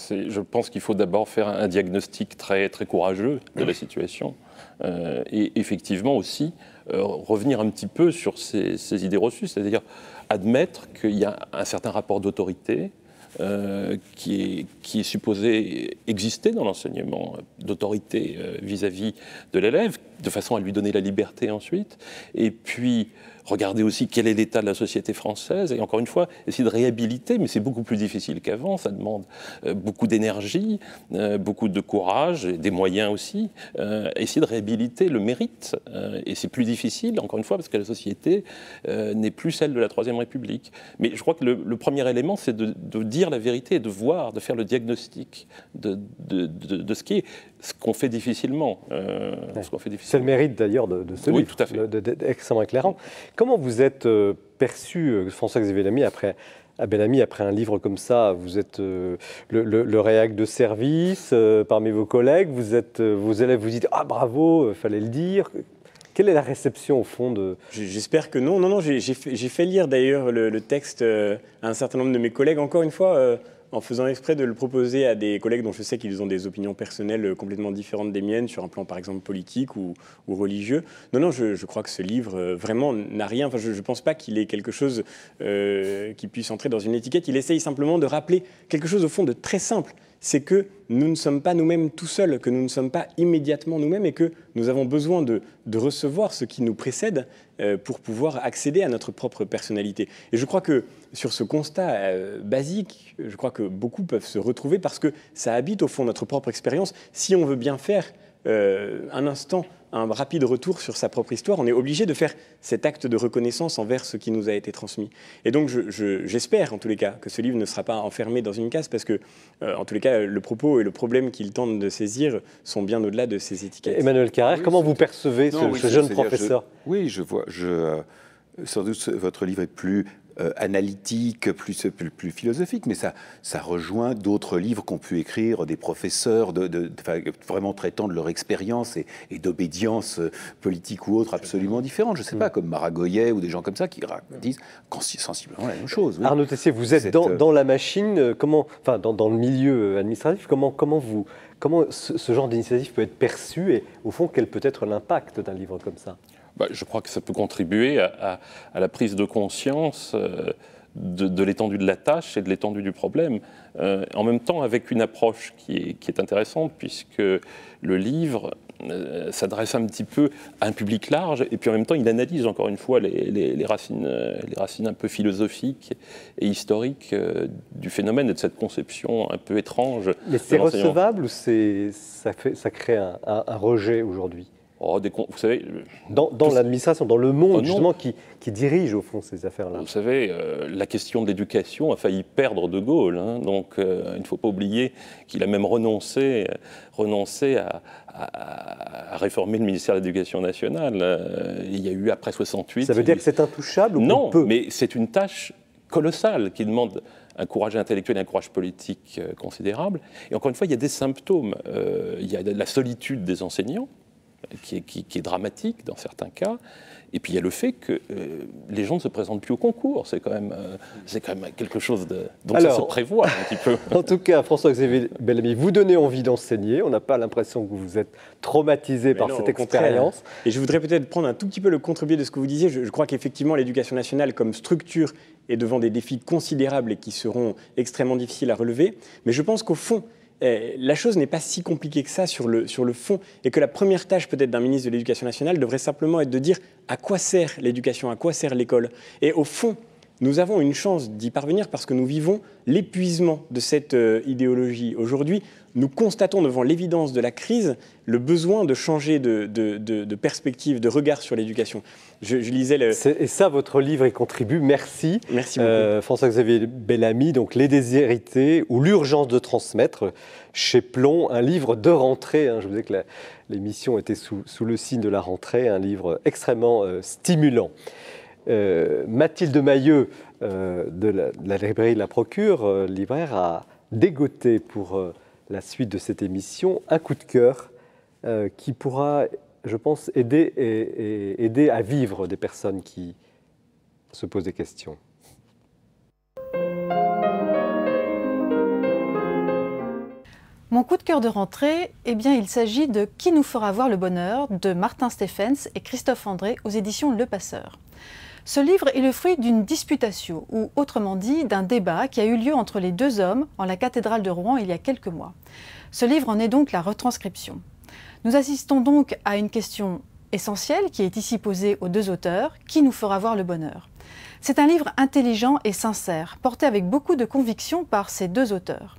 Je pense qu'il faut d'abord faire un diagnostic très, très courageux de la situation et effectivement aussi revenir un petit peu sur ces idées reçues, c'est-à-dire admettre qu'il y a un certain rapport d'autorité qui est supposé exister dans l'enseignement, d'autorité vis-à-vis de l'élève, de façon à lui donner la liberté ensuite, et puis regarder aussi quel est l'état de la société française, et encore une fois, essayer de réhabiliter, mais c'est beaucoup plus difficile qu'avant, ça demande beaucoup d'énergie, beaucoup de courage, et des moyens aussi, essayer de réhabiliter le mérite, et c'est plus difficile, encore une fois, parce que la société n'est plus celle de la Troisième République. Mais je crois que le premier élément, c'est de dire la vérité, et de voir, de faire le diagnostic de ce qui est, ce qu'on fait difficilement. C'est le mérite d'ailleurs de ce livre, tout à fait. Extrêmement éclairant. Comment vous êtes perçu, François-Xavier Bellamy, après un livre comme ça? Vous êtes le réac de service parmi vos collègues, vos élèves vous disent « Ah bravo, fallait le dire ». Quelle est la réception au fond de... J'espère que non. Non, j'ai fait lire d'ailleurs le texte à un certain nombre de mes collègues, encore une fois, en faisant exprès de le proposer à des collègues dont je sais qu'ils ont des opinions personnelles complètement différentes des miennes, sur un plan par exemple politique ou religieux. Non, je crois que ce livre vraiment n'a rien, enfin je ne pense pas qu'il ait quelque chose qui puisse entrer dans une étiquette. Il essaye simplement de rappeler quelque chose au fond de très simple. C'est que nous ne sommes pas nous-mêmes tout seuls, que nous ne sommes pas immédiatement nous-mêmes et que nous avons besoin de recevoir ce qui nous précède pour pouvoir accéder à notre propre personnalité. Et je crois que sur ce constat basique, je crois que beaucoup peuvent se retrouver parce que ça habite au fond notre propre expérience. Si on veut bien faire un instant, un rapide retour sur sa propre histoire, on est obligé de faire cet acte de reconnaissance envers ce qui nous a été transmis. Et donc j'espère en tous les cas que ce livre ne sera pas enfermé dans une case parce que en tous les cas le propos et le problème qu'il tente de saisir sont bien au-delà de ces étiquettes. Emmanuel Carrère, comment vous percevez ce jeune professeur? Oui, je vois. Sans doute votre livre est plus analytique, plus philosophique, mais ça rejoint d'autres livres qu'ont pu écrire des professeurs, vraiment traitant de leur expérience et d'obédience politique ou autre absolument différente. Je ne sais pas, comme Maragoyet ou des gens comme ça qui disent sensiblement la même chose. Oui. Arnaud Tessier, vous êtes dans la machine, dans le milieu administratif, comment ce genre d'initiative peut être perçu et au fond, quel peut être l'impact d'un livre comme ça? Je crois que ça peut contribuer à la prise de conscience de l'étendue de la tâche et de l'étendue du problème. En même temps, avec une approche qui est intéressante, puisque le livre s'adresse un petit peu à un public large, et puis en même temps, il analyse encore une fois les racines un peu philosophiques et historiques du phénomène et de cette conception un peu étrange. Mais c'est recevable ou ça crée un rejet aujourd'hui? Vous savez, dans l'administration, dans le monde justement qui dirige au fond ces affaires-là. Vous savez, la question de l'éducation a failli perdre De Gaulle, hein, donc il ne faut pas oublier qu'il a même renoncé à réformer le ministère de l'Éducation nationale. Il y a eu après 68. Ça veut dire que c'est intouchable ou non, peut... mais c'est une tâche colossal, qui demande un courage intellectuel et un courage politique considérable. Et encore une fois, il y a des symptômes. Il y a la solitude des enseignants, qui est dramatique dans certains cas. Et puis il y a le fait que les gens ne se présentent plus au concours. C'est quand même quelque chose dont ça se prévoit un petit peu. En tout cas, François-Xavier Bellamy, vous donnez envie d'enseigner. On n'a pas l'impression que vous êtes traumatisé par cette expérience. Et je voudrais peut-être prendre un tout petit peu le contre-pied de ce que vous disiez. Je crois qu'effectivement, l'éducation nationale comme structure est devant des défis considérables et qui seront extrêmement difficiles à relever. Mais je pense qu'au fond, la chose n'est pas si compliquée que ça sur le fond, et que la première tâche peut-être d'un ministre de l'Éducation nationale devrait simplement être de dire à quoi sert l'éducation, à quoi sert l'école. Et au fond, nous avons une chance d'y parvenir parce que nous vivons l'épuisement de cette idéologie. Aujourd'hui, nous constatons devant l'évidence de la crise le besoin de changer de perspective, de regard sur l'éducation. Je lisais Et ça, votre livre y contribue. Merci. Merci beaucoup. François-Xavier Bellamy, donc Les déshérités ou l'urgence de transmettre, chez Plon, un livre de rentrée. Je vous disais que l'émission était sous le signe de la rentrée, un livre extrêmement stimulant. Mathilde Mailleux de la librairie La Procure, libraire, a dégoté pour la suite de cette émission un coup de cœur qui pourra, je pense, aider à vivre des personnes qui se posent des questions. Mon coup de cœur de rentrée, eh bien, il s'agit de Qui nous fera voir le bonheur de Martin Stephens et Christophe André aux éditions Le Passeur. Ce livre est le fruit d'une disputatio, ou autrement dit d'un débat qui a eu lieu entre les deux hommes en la cathédrale de Rouen il y a quelques mois. Ce livre en est donc la retranscription. Nous assistons donc à une question essentielle qui est ici posée aux deux auteurs, qui nous fera voir le bonheur. C'est un livre intelligent et sincère, porté avec beaucoup de conviction par ces deux auteurs.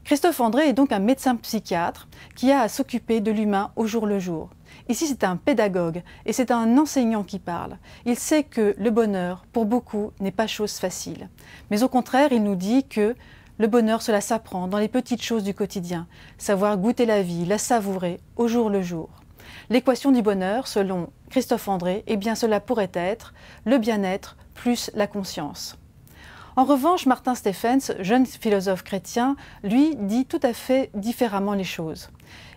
Christophe André est donc un médecin psychiatre qui a à s'occuper de l'humain au jour le jour. Ici, c'est un pédagogue et c'est un enseignant qui parle. Il sait que le bonheur, pour beaucoup, n'est pas chose facile. Mais au contraire, il nous dit que le bonheur, cela s'apprend dans les petites choses du quotidien. Savoir goûter la vie, la savourer au jour le jour. L'équation du bonheur, selon Christophe André, eh bien, cela pourrait être le bien-être plus la conscience. En revanche, Martin Stephens, jeune philosophe chrétien, lui dit tout à fait différemment les choses.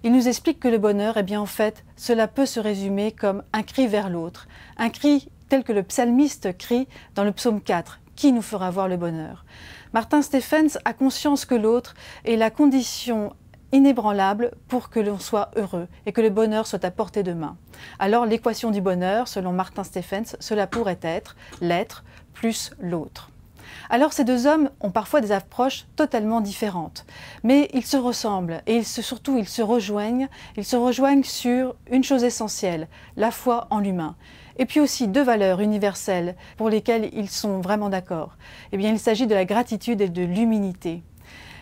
Il nous explique que le bonheur, eh bien en fait, cela peut se résumer comme un cri vers l'autre, un cri tel que le psalmiste crie dans le psaume 4, « Qui nous fera voir le bonheur ?» Martin Stephens a conscience que l'autre est la condition inébranlable pour que l'on soit heureux et que le bonheur soit à portée de main. Alors l'équation du bonheur, selon Martin Stephens, cela pourrait être l'être plus l'autre. Alors ces deux hommes ont parfois des approches totalement différentes, mais ils se ressemblent et surtout ils se rejoignent sur une chose essentielle, la foi en l'humain. Et puis aussi deux valeurs universelles pour lesquelles ils sont vraiment d'accord. Eh bien, il s'agit de la gratitude et de l'humilité.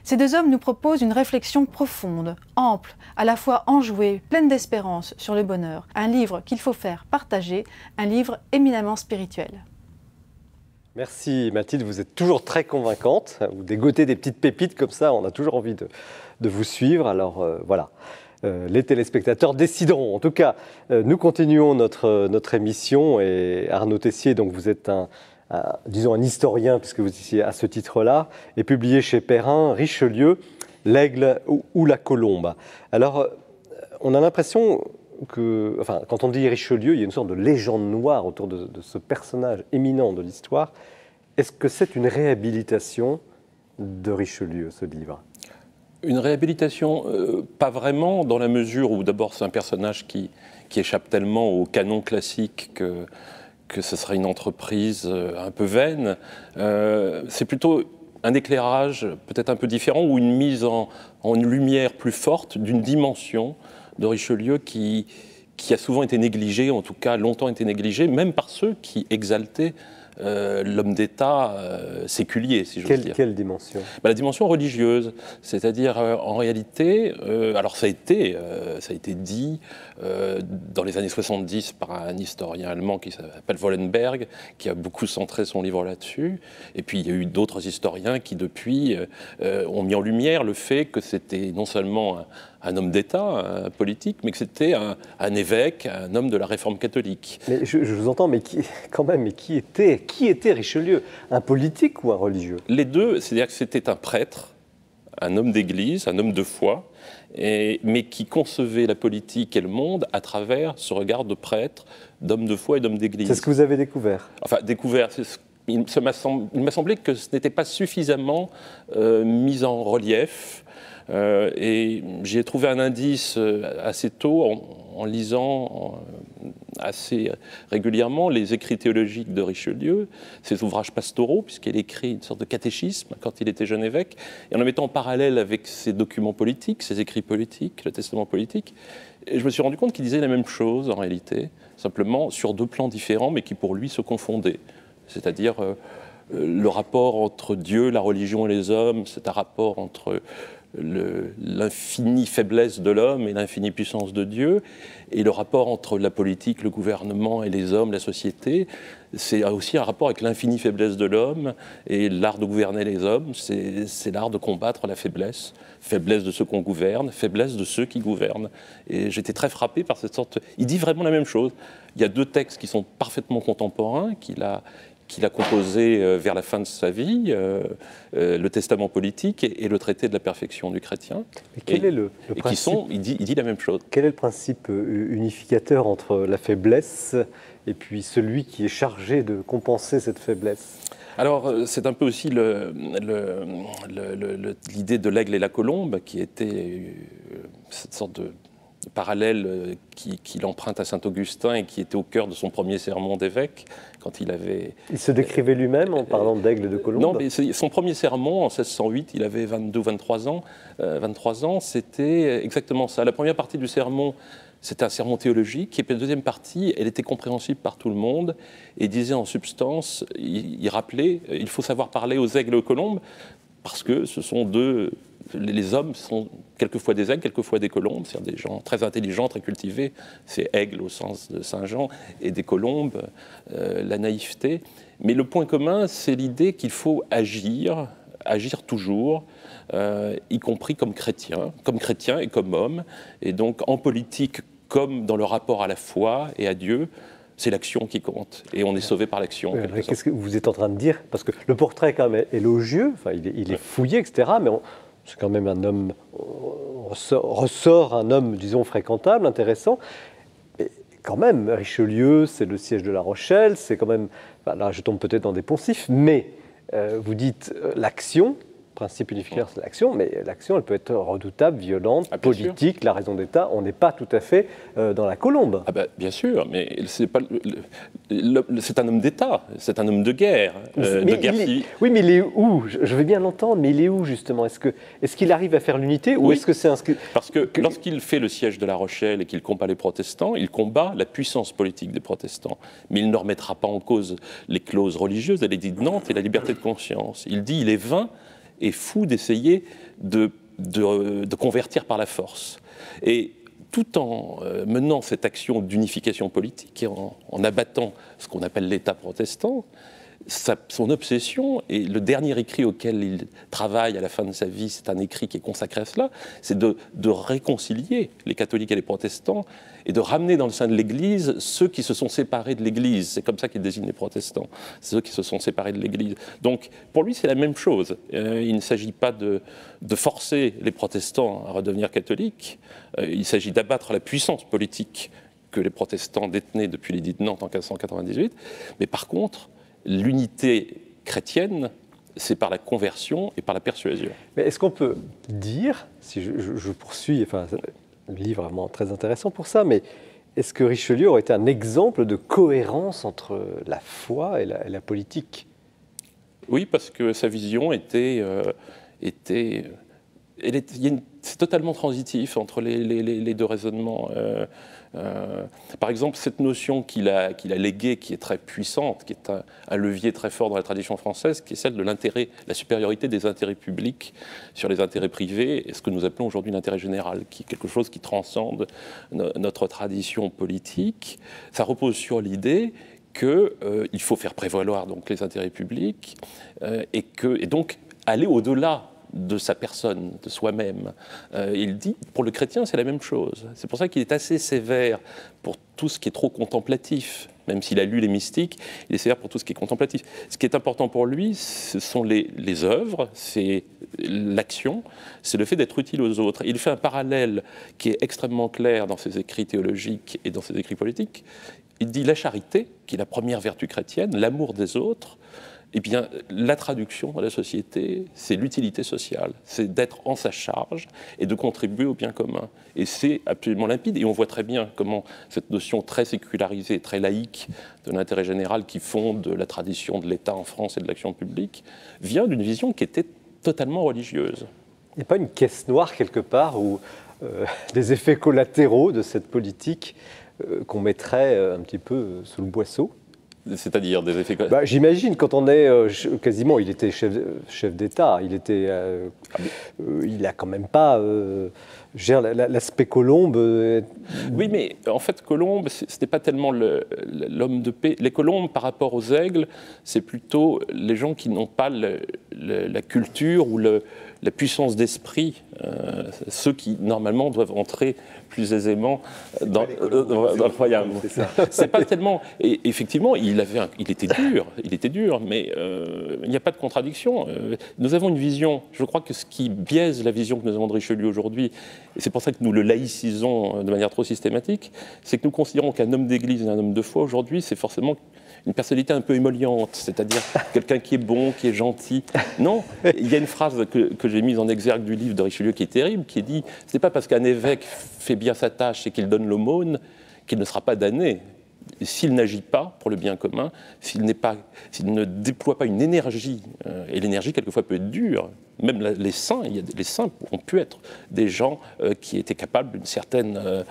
Ces deux hommes nous proposent une réflexion profonde, ample, à la fois enjouée, pleine d'espérance sur le bonheur. Un livre qu'il faut faire partager, un livre éminemment spirituel. Merci Mathilde, vous êtes toujours très convaincante. Vous dégotez des petites pépites comme ça, on a toujours envie de vous suivre. Alors voilà, les téléspectateurs décideront. En tout cas, nous continuons notre émission et Arnaud Tessier, donc vous êtes disons un historien, puisque vous étiez à ce titre-là, et publié chez Perrin, Richelieu, l'aigle ou la colombe. Alors, on a l'impression que, enfin, quand on dit Richelieu, il y a une sorte de légende noire autour de ce personnage éminent de l'histoire. Est-ce que c'est une réhabilitation de Richelieu, ce livre ? Une réhabilitation, pas vraiment, dans la mesure où d'abord c'est un personnage qui échappe tellement au canon classique que ce serait une entreprise un peu vaine. C'est plutôt un éclairage peut-être un peu différent ou une mise en lumière plus forte d'une dimension de Richelieu qui a souvent été négligée, en tout cas longtemps été négligée, même par ceux qui exaltaient l'homme d'État séculier, si j'ose dire. Quelle dimension ? La dimension religieuse, c'est-à-dire en réalité, alors ça a été dit dans les années 70 par un historien allemand qui s'appelle Wollenberg, qui a beaucoup centré son livre là-dessus, et puis il y a eu d'autres historiens qui depuis ont mis en lumière le fait que c'était non seulement un homme d'État, un politique, mais que c'était un évêque, un homme de la réforme catholique. Mais je vous entends, mais qui était Richelieu? Un politique ou un religieux? Les deux, c'est-à-dire que c'était un prêtre, un homme d'église, un homme de foi, mais qui concevait la politique et le monde à travers ce regard de prêtre, d'homme de foi et d'homme d'église. C'est ce que vous avez découvert? Enfin, découvert, il m'a semblé que ce n'était pas suffisamment mis en relief. Et j'ai trouvé un indice assez tôt en lisant assez régulièrement les écrits théologiques de Richelieu, ses ouvrages pastoraux, puisqu'il écrit une sorte de catéchisme quand il était jeune évêque, et en le mettant en parallèle avec ses documents politiques, ses écrits politiques, le testament politique. Et je me suis rendu compte qu'il disait la même chose en réalité, simplement sur deux plans différents, mais qui pour lui se confondaient. C'est-à-dire le rapport entre Dieu, la religion et les hommes, c'est un rapport entre l'infinie faiblesse de l'homme et l'infinie puissance de Dieu, et le rapport entre la politique, le gouvernement et les hommes, la société, c'est aussi un rapport avec l'infinie faiblesse de l'homme, et l'art de gouverner les hommes, c'est l'art de combattre la faiblesse, faiblesse de ceux qu'on gouverne, faiblesse de ceux qui gouvernent. Et j'étais très frappé par cette sorte... Il dit vraiment la même chose. Il y a deux textes qui sont parfaitement contemporains, qu'il a composé vers la fin de sa vie, le testament politique et le traité de la perfection du chrétien. Et quel est le principe, il dit la même chose. Quel est le principe unificateur entre la faiblesse et puis celui qui est chargé de compenser cette faiblesse? Alors, c'est un peu aussi l'idée de l'aigle et la colombe, qui était cette sorte de parallèle qu'il emprunte à Saint-Augustin et qui était au cœur de son premier sermon d'évêque, quand il avait... Il se décrivait lui-même en parlant d'aigle et de colombe? Non, mais son premier sermon, en 1608, il avait 22 ou 23 ans. 23 ans, c'était exactement ça. La première partie du sermon, c'était un sermon théologique, et puis la deuxième partie, elle était compréhensible par tout le monde, et disait en substance, il rappelait, il faut savoir parler aux aigles et aux colombes, parce que ce sont deux... Les hommes sont quelquefois des aigles, quelquefois des colombes, c'est-à-dire des gens très intelligents, très cultivés, c'est aigle au sens de Saint Jean, et des colombes, la naïveté. Mais le point commun, c'est l'idée qu'il faut agir toujours, y compris comme chrétien et comme homme. Et donc en politique, comme dans le rapport à la foi et à Dieu, c'est l'action qui compte, et on est sauvé par l'action. Qu'est-ce que vous êtes en train de dire? Parce que le portrait quand même est élogieux, enfin, il est fouillé, etc., mais c'est quand même un homme, on ressort un homme, disons, fréquentable, intéressant. Mais quand même, Richelieu, c'est le siège de La Rochelle, c'est quand même... Enfin, là, je tombe peut-être dans des poncifs, mais vous dites l'action, principe unificateur, c'est l'action, mais l'action, elle peut être redoutable, violente, politique, sûr. La raison d'État, on n'est pas tout à fait dans la colombe. Ah ben, bien sûr, mais c'est un homme d'État, c'est un homme de guerre, de guerre civile. Oui, mais il est où? Je veux bien l'entendre, mais il est où, justement? Est-ce qu'il arrive à faire l'unité, ou est-ce que c'est inscrit? Parce que lorsqu'il fait le siège de La Rochelle et qu'il combat les protestants, il combat la puissance politique des protestants. Mais il ne remettra pas en cause les clauses religieuses, l'édit de Nantes et la liberté de conscience. Il dit il est vain et fou d'essayer de convertir par la force. Et tout en menant cette action d'unification politique et en abattant ce qu'on appelle l'État protestant, son obsession, et le dernier écrit auquel il travaille à la fin de sa vie, c'est un écrit qui est consacré à cela, c'est de réconcilier les catholiques et les protestants et de ramener dans le sein de l'Église ceux qui se sont séparés de l'Église. C'est comme ça qu'il désigne les protestants, ceux qui se sont séparés de l'Église. Donc pour lui, c'est la même chose. Il ne s'agit pas de forcer les protestants à redevenir catholiques, il s'agit d'abattre la puissance politique que les protestants détenaient depuis l'édit de Nantes en 1598, mais par contre, l'unité chrétienne, c'est par la conversion et par la persuasion. Mais est-ce qu'on peut dire, si je poursuis, enfin, le livre est vraiment très intéressant pour ça, mais est-ce que Richelieu aurait été un exemple de cohérence entre la foi et la politique? Oui, parce que sa vision c'est totalement transitif entre les deux raisonnements. Par exemple, cette notion qu'il a léguée, qui est très puissante, qui est un levier très fort dans la tradition française, qui est celle de l'intérêt, la supériorité des intérêts publics sur les intérêts privés, et ce que nous appelons aujourd'hui l'intérêt général, qui est quelque chose qui transcende notre tradition politique. Ça repose sur l'idée qu'il faut faire prévaloir donc les intérêts publics et donc aller au-delà de sa personne, de soi-même. Il dit, pour le chrétien, c'est la même chose. C'est pour ça qu'il est assez sévère pour tout ce qui est trop contemplatif. Même s'il a lu les mystiques, il est sévère pour tout ce qui est contemplatif. Ce qui est important pour lui, ce sont les œuvres, c'est l'action, c'est le fait d'être utile aux autres. Il fait un parallèle qui est extrêmement clair dans ses écrits théologiques et dans ses écrits politiques. Il dit la charité, qui est la première vertu chrétienne, l'amour des autres. Eh bien, la traduction dans la société, c'est l'utilité sociale, c'est d'être en sa charge et de contribuer au bien commun. Et c'est absolument limpide. Et on voit très bien comment cette notion très sécularisée, très laïque de l'intérêt général qui fonde la tradition de l'État en France et de l'action publique vient d'une vision qui était totalement religieuse. Il n'y a pas une caisse noire quelque part où des effets collatéraux de cette politique qu'on mettrait un petit peu sous le boisseau? C'est-à-dire des effets... J'imagine, quand on est quasiment, il était chef d'État, il a quand même pas... l'aspect Colombe... Oui, mais en fait, Colombe, ce n'est pas tellement l'homme de paix. Les Colombes, par rapport aux aigles, c'est plutôt les gens qui n'ont pas la culture ou la puissance d'esprit, ceux qui, normalement, doivent entrer plus aisément dans le royaume. C'est pas tellement... Et effectivement, il était dur, mais il n'y a pas de contradiction. Nous avons une vision, je crois que ce qui biaise la vision que nous avons de Richelieu aujourd'hui, et c'est pour ça que nous le laïcisons de manière trop systématique, c'est que nous considérons qu'un homme d'église et un homme de foi, aujourd'hui, c'est forcément une personnalité un peu émolliente, c'est-à-dire quelqu'un qui est bon, qui est gentil. Non, il y a une phrase que j'ai mise en exergue du livre de Richelieu qui est terrible, qui est dit « ce n'est pas parce qu'un évêque fait bien sa tâche et qu'il donne l'aumône qu'il ne sera pas damné. S'il n'agit pas pour le bien commun, s'il ne déploie pas une énergie, et l'énergie quelquefois peut être dure, même les saints ont pu être des gens qui étaient capables d'une certaine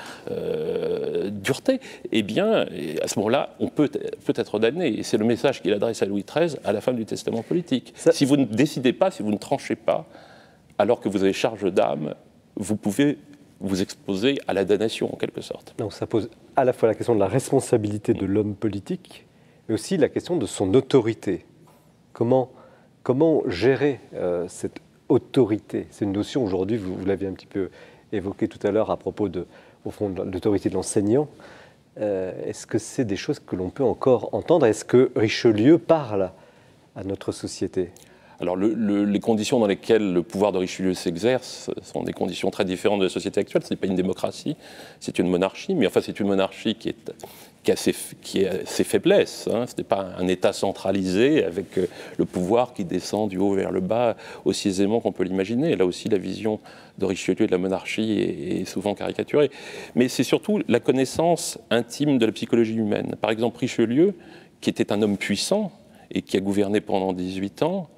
dureté, eh bien, à ce moment-là, on peut être damné. Et c'est le message qu'il adresse à Louis XIII à la fin du testament politique. Si vous ne décidez pas, si vous ne tranchez pas, alors que vous avez charge d'âme, vous pouvez vous exposer à la damnation, en quelque sorte. Donc ça pose à la fois la question de la responsabilité de l'homme politique, mais aussi la question de son autorité. Comment gérer cette autorité? C'est une notion aujourd'hui, vous l'avez un petit peu évoqué tout à l'heure à propos au fond, de l'autorité de l'enseignant. Est-ce que c'est des choses que l'on peut encore entendre? Est-ce que Richelieu parle à notre société? Alors, les conditions dans lesquelles le pouvoir de Richelieu s'exerce sont des conditions très différentes de la société actuelle. Ce n'est pas une démocratie, c'est une monarchie, mais enfin, c'est une monarchie qui a ses faiblesses. Hein. Ce n'est pas un État centralisé avec le pouvoir qui descend du haut vers le bas aussi aisément qu'on peut l'imaginer. Là aussi, la vision de Richelieu de la monarchie est souvent caricaturée. Mais c'est surtout la connaissance intime de la psychologie humaine. Par exemple, Richelieu, qui était un homme puissant et qui a gouverné pendant 18 ans,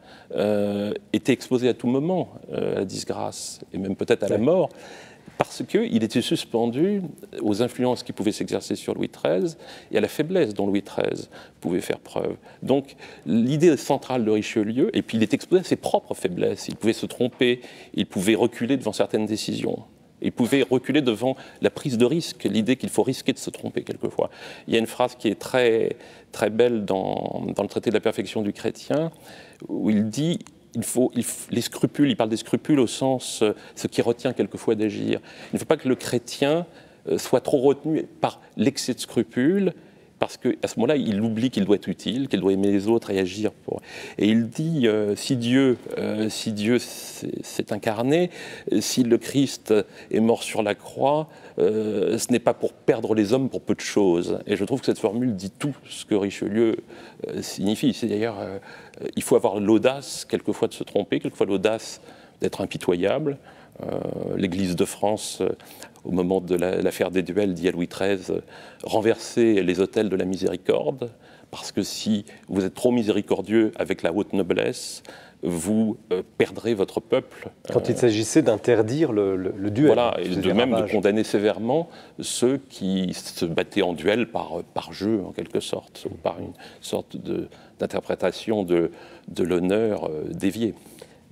était exposé à tout moment à la disgrâce et même peut-être à la mort, parce qu'il était suspendu aux influences qui pouvaient s'exercer sur Louis XIII et à la faiblesse dont Louis XIII pouvait faire preuve. Donc l'idée centrale de Richelieu, et puis il est exposé à ses propres faiblesses, il pouvait se tromper, il pouvait reculer devant certaines décisions. Il pouvait reculer devant la prise de risque, l'idée qu'il faut risquer de se tromper quelquefois. Il y a une phrase qui est très, très belle dans le traité de la perfection du chrétien, où il dit les scrupules, il parle des scrupules au sens ce qui retient quelquefois d'agir. Il ne faut pas que le chrétien soit trop retenu par l'excès de scrupules, parce qu'à ce moment-là, il oublie qu'il doit être utile, qu'il doit aimer les autres et agir pour... Et il dit, si Dieu s'est incarné, si le Christ est mort sur la croix, ce n'est pas pour perdre les hommes pour peu de choses. Et je trouve que cette formule dit tout ce que Richelieu signifie. C'est d'ailleurs, il faut avoir l'audace, quelquefois, de se tromper, quelquefois l'audace d'être impitoyable. L'Église de France, au moment de l'affaire des duels, dit à Louis XIII, renverser les autels de la miséricorde, parce que si vous êtes trop miséricordieux avec la haute noblesse, vous perdrez votre peuple. Quand il s'agissait d'interdire le duel. Voilà, et de même de condamner sévèrement ceux qui se battaient en duel par jeu, en quelque sorte, ou par une sorte d'interprétation de l'honneur dévié.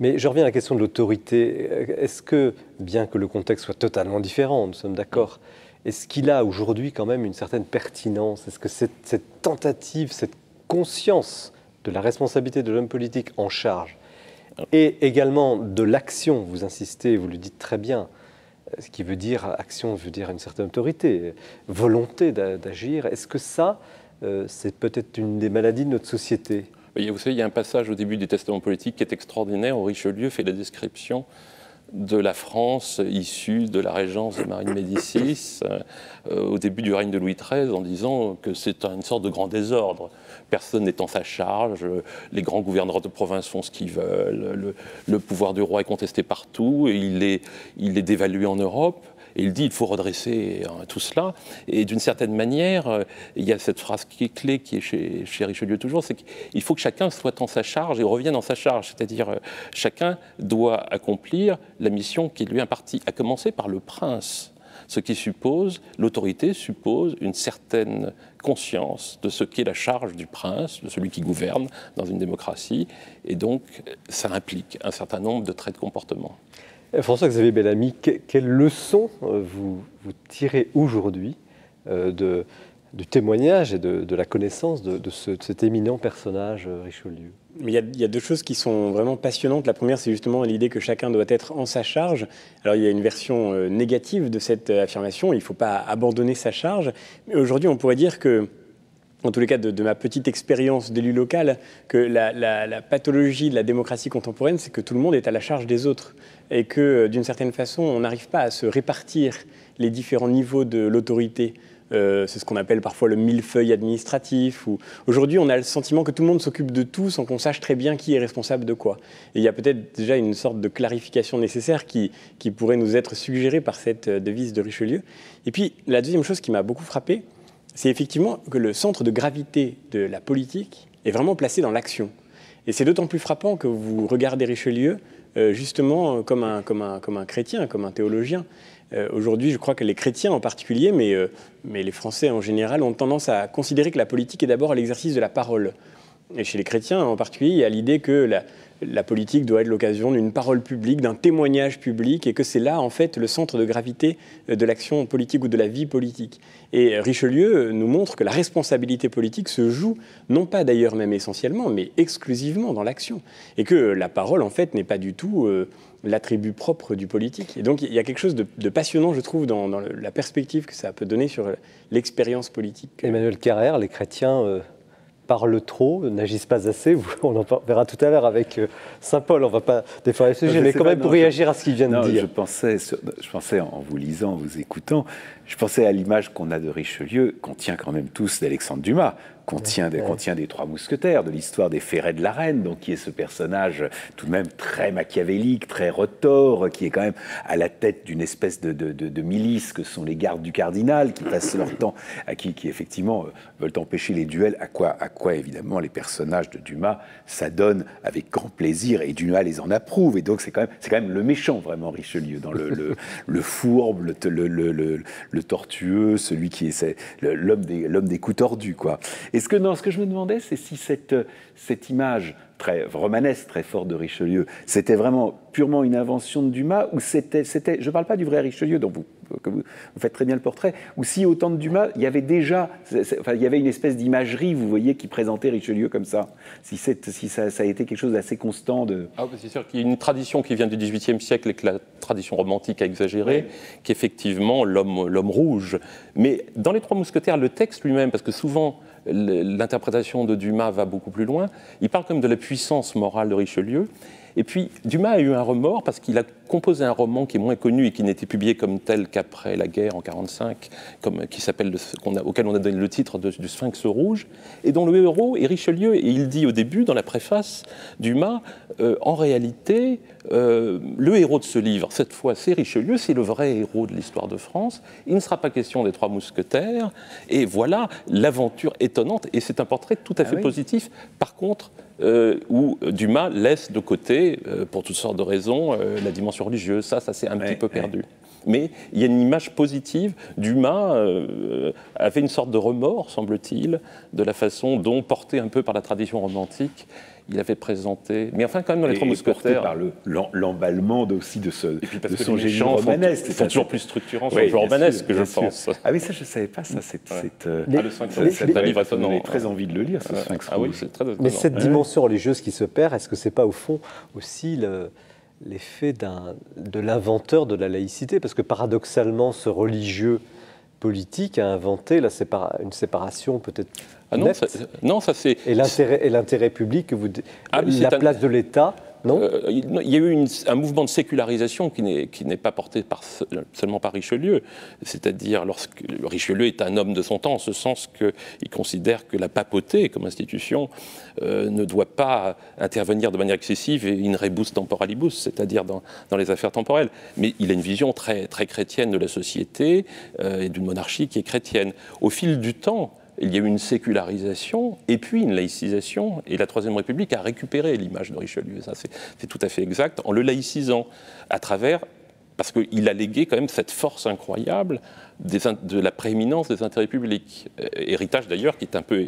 Mais je reviens à la question de l'autorité. Est-ce que, bien que le contexte soit totalement différent, nous sommes d'accord, est-ce qu'il a aujourd'hui quand même une certaine pertinence? Est-ce que cette tentative, cette conscience de la responsabilité de l'homme politique en charge, Et également de l'action, vous insistez, vous le dites très bien, ce qui veut dire, action veut dire une certaine autorité, volonté d'agir. Est-ce que ça, c'est peut-être une des maladies de notre société ? Vous savez, il y a un passage au début du Testament politique qui est extraordinaire, où Richelieu fait la description de la France issue de la régence de Marie de Médicis au début du règne de Louis XIII, en disant que c'est une sorte de grand désordre. Personne n'est en sa charge, les grands gouverneurs de province font ce qu'ils veulent, le pouvoir du roi est contesté partout, et il est dévalué en Europe. Et il dit qu'il faut redresser tout cela. Et d'une certaine manière, il y a cette phrase qui est clé, qui est chez Richelieu toujours, c'est qu'il faut que chacun soit en sa charge et revienne en sa charge. C'est-à-dire, chacun doit accomplir la mission qui lui est impartie, à commencer par le prince. Ce qui suppose, l'autorité suppose une certaine conscience de ce qu'est la charge du prince, de celui qui gouverne dans une démocratie. Et donc, ça implique un certain nombre de traits de comportement. François-Xavier Bellamy, quelle leçon vous tirez aujourd'hui du témoignage et de la connaissance de cet éminent personnage Richelieu ? Il y a deux choses qui sont vraiment passionnantes. La première, c'est justement l'idée que chacun doit être en sa charge. Alors, il y a une version négative de cette affirmation. Il ne faut pas abandonner sa charge. Mais aujourd'hui, on pourrait dire que, en tous les cas de ma petite expérience d'élu local, que la pathologie de la démocratie contemporaine, c'est que tout le monde est à la charge des autres. Et que, d'une certaine façon, on n'arrive pas à se répartir les différents niveaux de l'autorité. C'est ce qu'on appelle parfois le millefeuille administratif. Aujourd'hui, on a le sentiment que tout le monde s'occupe de tout sans qu'on sache très bien qui est responsable de quoi. Et il y a peut-être déjà une sorte de clarification nécessaire qui pourrait nous être suggérée par cette devise de Richelieu. Et puis, la deuxième chose qui m'a beaucoup frappé, c'est effectivement que le centre de gravité de la politique est vraiment placé dans l'action. Et c'est d'autant plus frappant que vous regardez Richelieu justement comme un chrétien, comme un théologien. Aujourd'hui, je crois que les chrétiens en particulier, mais les Français en général, ont tendance à considérer que la politique est d'abord l'exercice de la parole. Et chez les chrétiens en particulier, il y a l'idée que la politique doit être l'occasion d'une parole publique, d'un témoignage public, et que c'est là, en fait, le centre de gravité de l'action politique ou de la vie politique. Et Richelieu nous montre que la responsabilité politique se joue, non pas d'ailleurs même essentiellement, mais exclusivement dans l'action. Et que la parole, en fait, n'est pas du tout l'attribut propre du politique. Et donc, il y a quelque chose de passionnant, je trouve, dans la perspective que ça peut donner sur l'expérience politique. Emmanuel Carrère, les chrétiens parlent trop, n'agissent pas assez. On en verra tout à l'heure avec Saint Paul. On ne va pas défendre le sujet, mais quand même pour réagir à ce qu'il vient de dire. Je pensais en vous lisant, en vous écoutant, je pensais à l'image qu'on a de Richelieu, qu'on tient quand même tous d'Alexandre Dumas, qu'on tient des Trois Mousquetaires, de l'histoire des Ferrets de la Reine, donc qui est ce personnage tout de même très machiavélique, très retors, qui est quand même à la tête d'une espèce de milice que sont les gardes du cardinal, qui passent leur temps, qui effectivement veulent empêcher les duels, à quoi évidemment les personnages de Dumas s'adonnent avec grand plaisir, et Dumas les en approuve, et donc c'est quand même le méchant vraiment Richelieu, dans le fourbe, le tortueux, celui qui est l'homme des coups tordus, quoi. Et ce que je me demandais, c'est si cette image très romanesque, très forte de Richelieu, c'était vraiment purement une invention de Dumas, ou c'était je ne parle pas du vrai Richelieu, dont vous faites très bien le portrait, ou si au temps de Dumas, il y avait déjà, il y avait une espèce d'imagerie, vous voyez, qui présentait Richelieu comme ça, si ça a été quelque chose d'assez constant de... C'est sûr qu'il y a une tradition qui vient du XVIIIe siècle et que la tradition romantique a exagéré, qu'effectivement l'homme rouge. Mais dans les Trois Mousquetaires, le texte lui-même, parce que souvent l'interprétation de Dumas va beaucoup plus loin, il parle quand même de la puissance morale de Richelieu. Et puis, Dumas a eu un remords parce qu'il a composé un roman qui est moins connu et qui n'était publié comme tel qu'après la guerre en 1945, auquel on a donné le titre du Sphinx rouge, et dont le héros est Richelieu. Et il dit au début, dans la préface, Dumas, en réalité, le héros de ce livre, cette fois, c'est Richelieu, c'est le vrai héros de l'histoire de France. Il ne sera pas question des Trois Mousquetaires. Et voilà l'aventure étonnante. Et c'est un portrait tout à fait positif. Par contre, où Dumas laisse de côté, pour toutes sortes de raisons, la dimension religieuse. Ça c'est un petit peu perdu. Mais il y a une image positive. Dumas avait une sorte de remords, semble-t-il, de la façon dont, porté un peu par la tradition romantique, il avait présenté... Mais enfin, quand même, dans Les Trois Mousquetaires... par l'emballement aussi de son génie romanesque. Ils sont toujours plus structurants sur le genre romanesque, je pense. Ah oui, ça, je ne savais pas, ça. Le Sphinx rouge, c'est un livre étonnant. J'ai très envie de le lire, ce Sphinx rouge. Ah oui, c'est très étonnant. Mais cette dimension religieuse qui se perd, est-ce que ce n'est pas, au fond, aussi l'effet de l'inventeur de la laïcité? Parce que, paradoxalement, ce religieux politique a inventé une séparation peut-être non, ça c'est... Et l'intérêt public, la place de l'État, non? Il y a eu un mouvement de sécularisation qui n'est pas porté seulement par Richelieu. C'est-à-dire, lorsque Richelieu est un homme de son temps, en ce sens qu'il considère que la papauté, comme institution, ne doit pas intervenir de manière excessive et in rebus temporalibus, c'est-à-dire dans les affaires temporelles. Mais il a une vision très, très chrétienne de la société et d'une monarchie qui est chrétienne. Au fil du temps, il y a eu une sécularisation et puis une laïcisation, et la Troisième République a récupéré l'image de Richelieu, ça c'est tout à fait exact, en le laïcisant à travers, parce qu'il a légué quand même cette force incroyable de la prééminence des intérêts publics, héritage d'ailleurs qui est un peu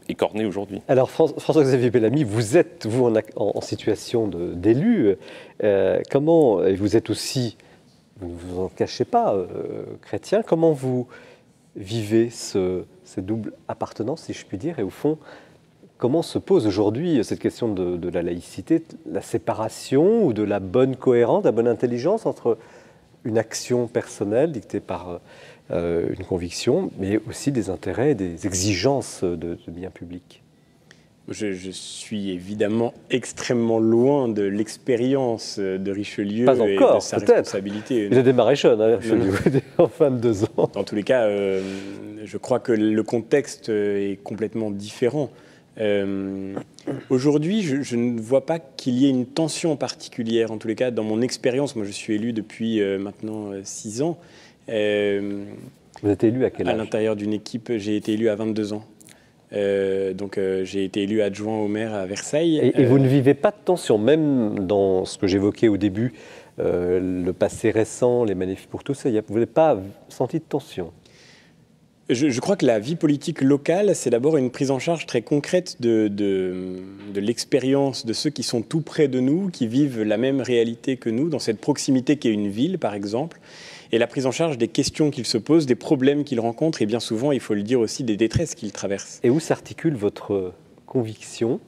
écorné aujourd'hui. Alors François-Xavier Bellamy, vous êtes en situation d'élu, comment, et vous êtes aussi, vous ne vous en cachez pas, chrétien, comment vous vivez cette double appartenance, si je puis dire, et au fond, comment se pose aujourd'hui cette question de la laïcité, la séparation ou de la bonne cohérence, la bonne intelligence entre une action personnelle dictée par une conviction, mais aussi des intérêts et des exigences de biens publics? Je suis évidemment extrêmement loin de l'expérience de Richelieu Pas encore, et de sa responsabilité. Il a démarré jeune, hein, Richelieu, en 22 ans. Dans tous les cas, je crois que le contexte est complètement différent. Aujourd'hui, je ne vois pas qu'il y ait une tension particulière. En tous les cas, dans mon expérience, moi je suis élu depuis maintenant 6 ans. Vous êtes élu à quel âge? À l'intérieur d'une équipe, j'ai été élu à 22 ans. Donc j'ai été élu adjoint au maire à Versailles. Et vous ne vivez pas de tension, même dans ce que j'évoquais au début, le passé récent, les manifs pour tous, vous n'avez pas senti de tension? Je crois que la vie politique locale, c'est d'abord une prise en charge très concrète de l'expérience de ceux qui sont tout près de nous, qui vivent la même réalité que nous, dans cette proximité qu'est une ville, par exemple, et la prise en charge des questions qu'ils se posent, des problèmes qu'ils rencontrent, et bien souvent, il faut le dire aussi, des détresses qu'ils traversent. Et où s'articule votre conviction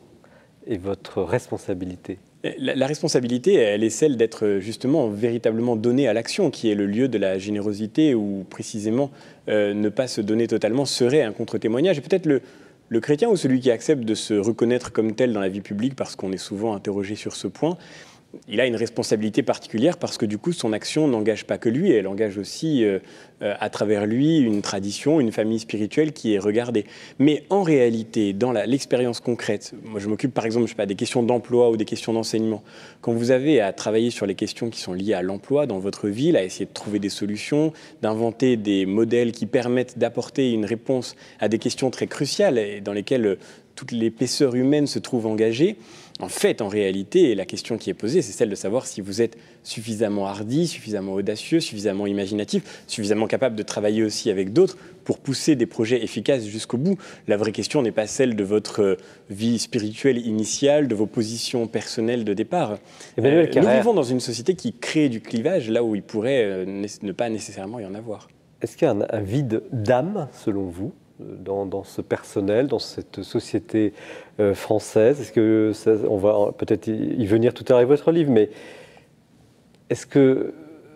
et votre responsabilité? La responsabilité, elle est celle d'être justement véritablement donnée à l'action, qui est le lieu de la générosité, où précisément ne pas se donner totalement serait un contre-témoignage. Et peut-être le chrétien ou celui qui accepte de se reconnaître comme tel dans la vie publique, parce qu'on est souvent interrogé sur ce point, il a une responsabilité particulière parce que du coup son action n'engage pas que lui, elle engage aussi à travers lui une tradition, une famille spirituelle qui est regardée. Mais en réalité, dans l'expérience concrète, moi je m'occupe par exemple, je sais pas, des questions d'emploi ou des questions d'enseignement. Quand vous avez à travailler sur les questions qui sont liées à l'emploi dans votre ville, à essayer de trouver des solutions, d'inventer des modèles qui permettent d'apporter une réponse à des questions très cruciales et dans lesquelles toute l'épaisseur humaine se trouve engagée. En fait, en réalité, la question qui est posée, c'est celle de savoir si vous êtes suffisamment hardi, suffisamment audacieux, suffisamment imaginatif, suffisamment capable de travailler aussi avec d'autres pour pousser des projets efficaces jusqu'au bout. La vraie question n'est pas celle de votre vie spirituelle initiale, de vos positions personnelles de départ. Emmanuel Carrère, nous vivons dans une société qui crée du clivage là où il pourrait ne pas nécessairement y en avoir. Est-ce qu'il y a un vide d'âme, selon vous, dans ce personnel, dans cette société française? Est-ce que on va peut-être y venir tout à l'heure avec votre livre, mais est-ce que,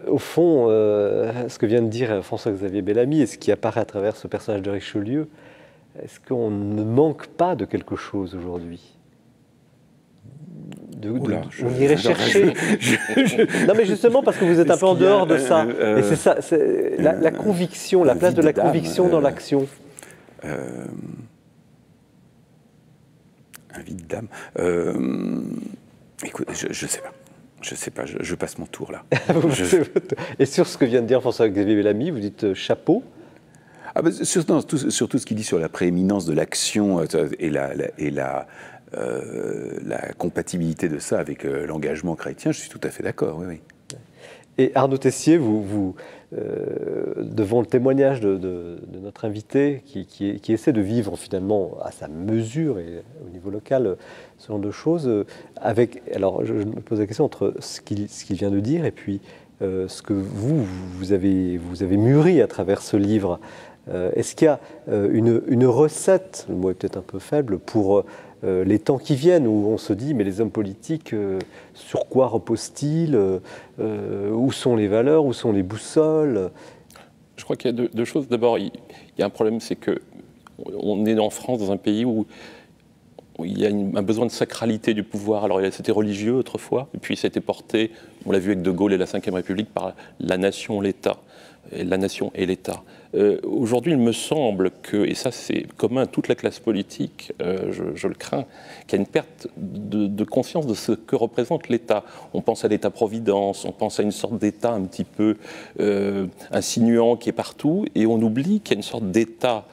au fond, ce que vient de dire François-Xavier Bellamy et ce qui apparaît à travers ce personnage de Richelieu, est-ce qu'on ne manque pas de quelque chose aujourd'hui? On irait chercher. Non, mais justement parce que vous êtes un peu en dehors de ça. Et c'est ça, la conviction, la place de la conviction dans l'action. Un vide d'âme. Écoute, je sais pas. Je sais pas. Je passe mon tour là. Et sur ce que vient de dire François-Xavier Bellamy, vous dites chapeau. Ah ben, surtout ce qu'il dit sur la prééminence de l'action et la compatibilité de ça avec l'engagement chrétien, je suis tout à fait d'accord. Oui, oui. Et Arnaud Tessier, devant le témoignage de notre invité, qui essaie de vivre finalement à sa mesure et au niveau local ce genre de choses, alors je me pose la question entre ce qu'il vient de dire et puis ce que vous avez mûri à travers ce livre. Est-ce qu'il y a une recette, le mot est peut-être un peu faible, pour les temps qui viennent, où on se dit, mais les hommes politiques, sur quoi reposent-ils, où sont les valeurs, où sont les boussoles? Je crois qu'il y a deux choses. D'abord, il y a un problème, c'est qu'on est en France, dans un pays où il y a un besoin de sacralité du pouvoir. Alors c'était religieux autrefois, et puis ça a été porté, on l'a vu avec De Gaulle et la Ve République, par la nation, l'État. La nation et l'État. Aujourd'hui, il me semble que, et ça c'est commun à toute la classe politique, je le crains, qu'il y a une perte de conscience de ce que représente l'État. On pense à l'État-providence, on pense à une sorte d'État un petit peu insinuant qui est partout, et on oublie qu'il y a une sorte d'État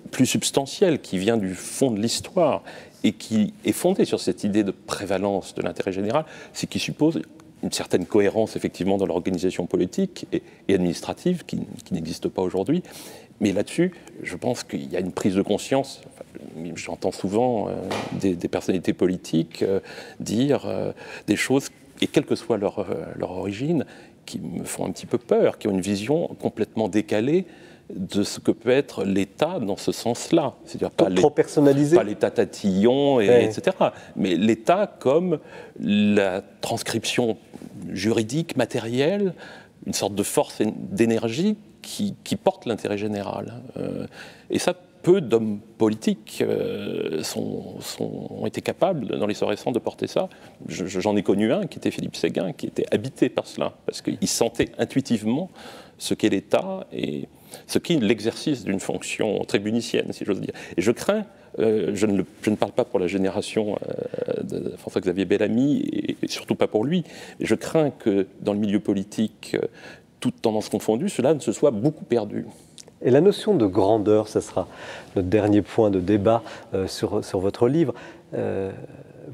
plus substantiel qui vient du fond de l'histoire et qui est fondé sur cette idée de prévalence de l'intérêt général, c'est qui suppose une certaine cohérence effectivement dans l'organisation politique et administrative qui n'existe pas aujourd'hui. Mais là-dessus, je pense qu'il y a une prise de conscience. Enfin, j'entends souvent des personnalités politiques dire des choses, et quelle que soit leur origine, qui me font un petit peu peur, qui ont une vision complètement décalée de ce que peut être l'État dans ce sens-là. C'est-à-dire pas trop personnalisé. Pas l'État tatillon, etc. Mais l'État comme la transcription juridique, matérielle, une sorte de force d'énergie qui porte l'intérêt général. Et ça, peu d'hommes politiques ont été capables, dans l'histoire récente, de porter ça. J'en ai connu un, qui était Philippe Séguin, qui était habité par cela, parce qu'il sentait intuitivement ce qu'est l'État et ce qu'est l'exercice d'une fonction tribunicienne, si j'ose dire. Et je crains, je ne parle pas pour la génération de François-Xavier Bellamy, et surtout pas pour lui, mais je crains que dans le milieu politique, toutes tendances confondues, cela ne se soit beaucoup perdu. Et la notion de grandeur, ça sera notre dernier point de débat sur votre livre.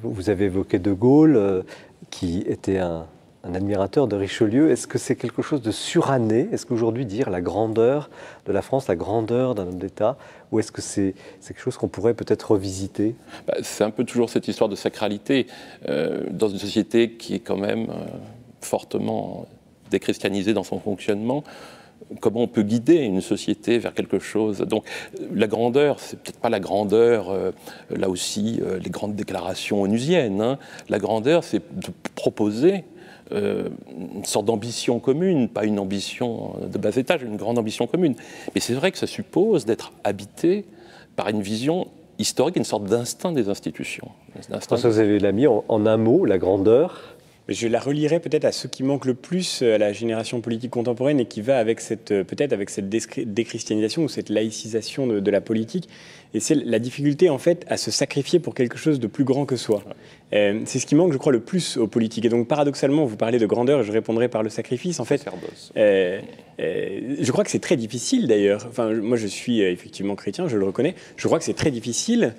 Vous avez évoqué De Gaulle, qui était un admirateur de Richelieu. Est-ce que c'est quelque chose de suranné? Est-ce qu'aujourd'hui dire la grandeur de la France, la grandeur d'un homme d'État, ou est-ce que c'est quelque chose qu'on pourrait peut-être revisiter? C'est un peu toujours cette histoire de sacralité dans une société qui est quand même fortement déchristianisée dans son fonctionnement. Comment on peut guider une société vers quelque chose? Donc la grandeur, c'est peut-être pas la grandeur, là aussi, les grandes déclarations onusiennes. Hein. La grandeur, c'est de proposer une sorte d'ambition commune, pas une ambition de bas étage, une grande ambition commune. Mais c'est vrai que ça suppose d'être habité par une vision historique, une sorte d'instinct des institutions. François-Xavier Bellamy, en un mot, la grandeur? Je la relierais peut-être à ce qui manque le plus à la génération politique contemporaine et qui va avec peut-être avec cette déchristianisation ou cette laïcisation de la politique. Et c'est la difficulté, en fait, à se sacrifier pour quelque chose de plus grand que soi. C'est ce qui manque, je crois, le plus aux politiques. Et donc, paradoxalement, vous parlez de grandeur et je répondrai par le sacrifice. En fait, je crois que c'est très difficile, d'ailleurs. Enfin, moi, je suis effectivement chrétien, je le reconnais. Je crois que c'est très difficile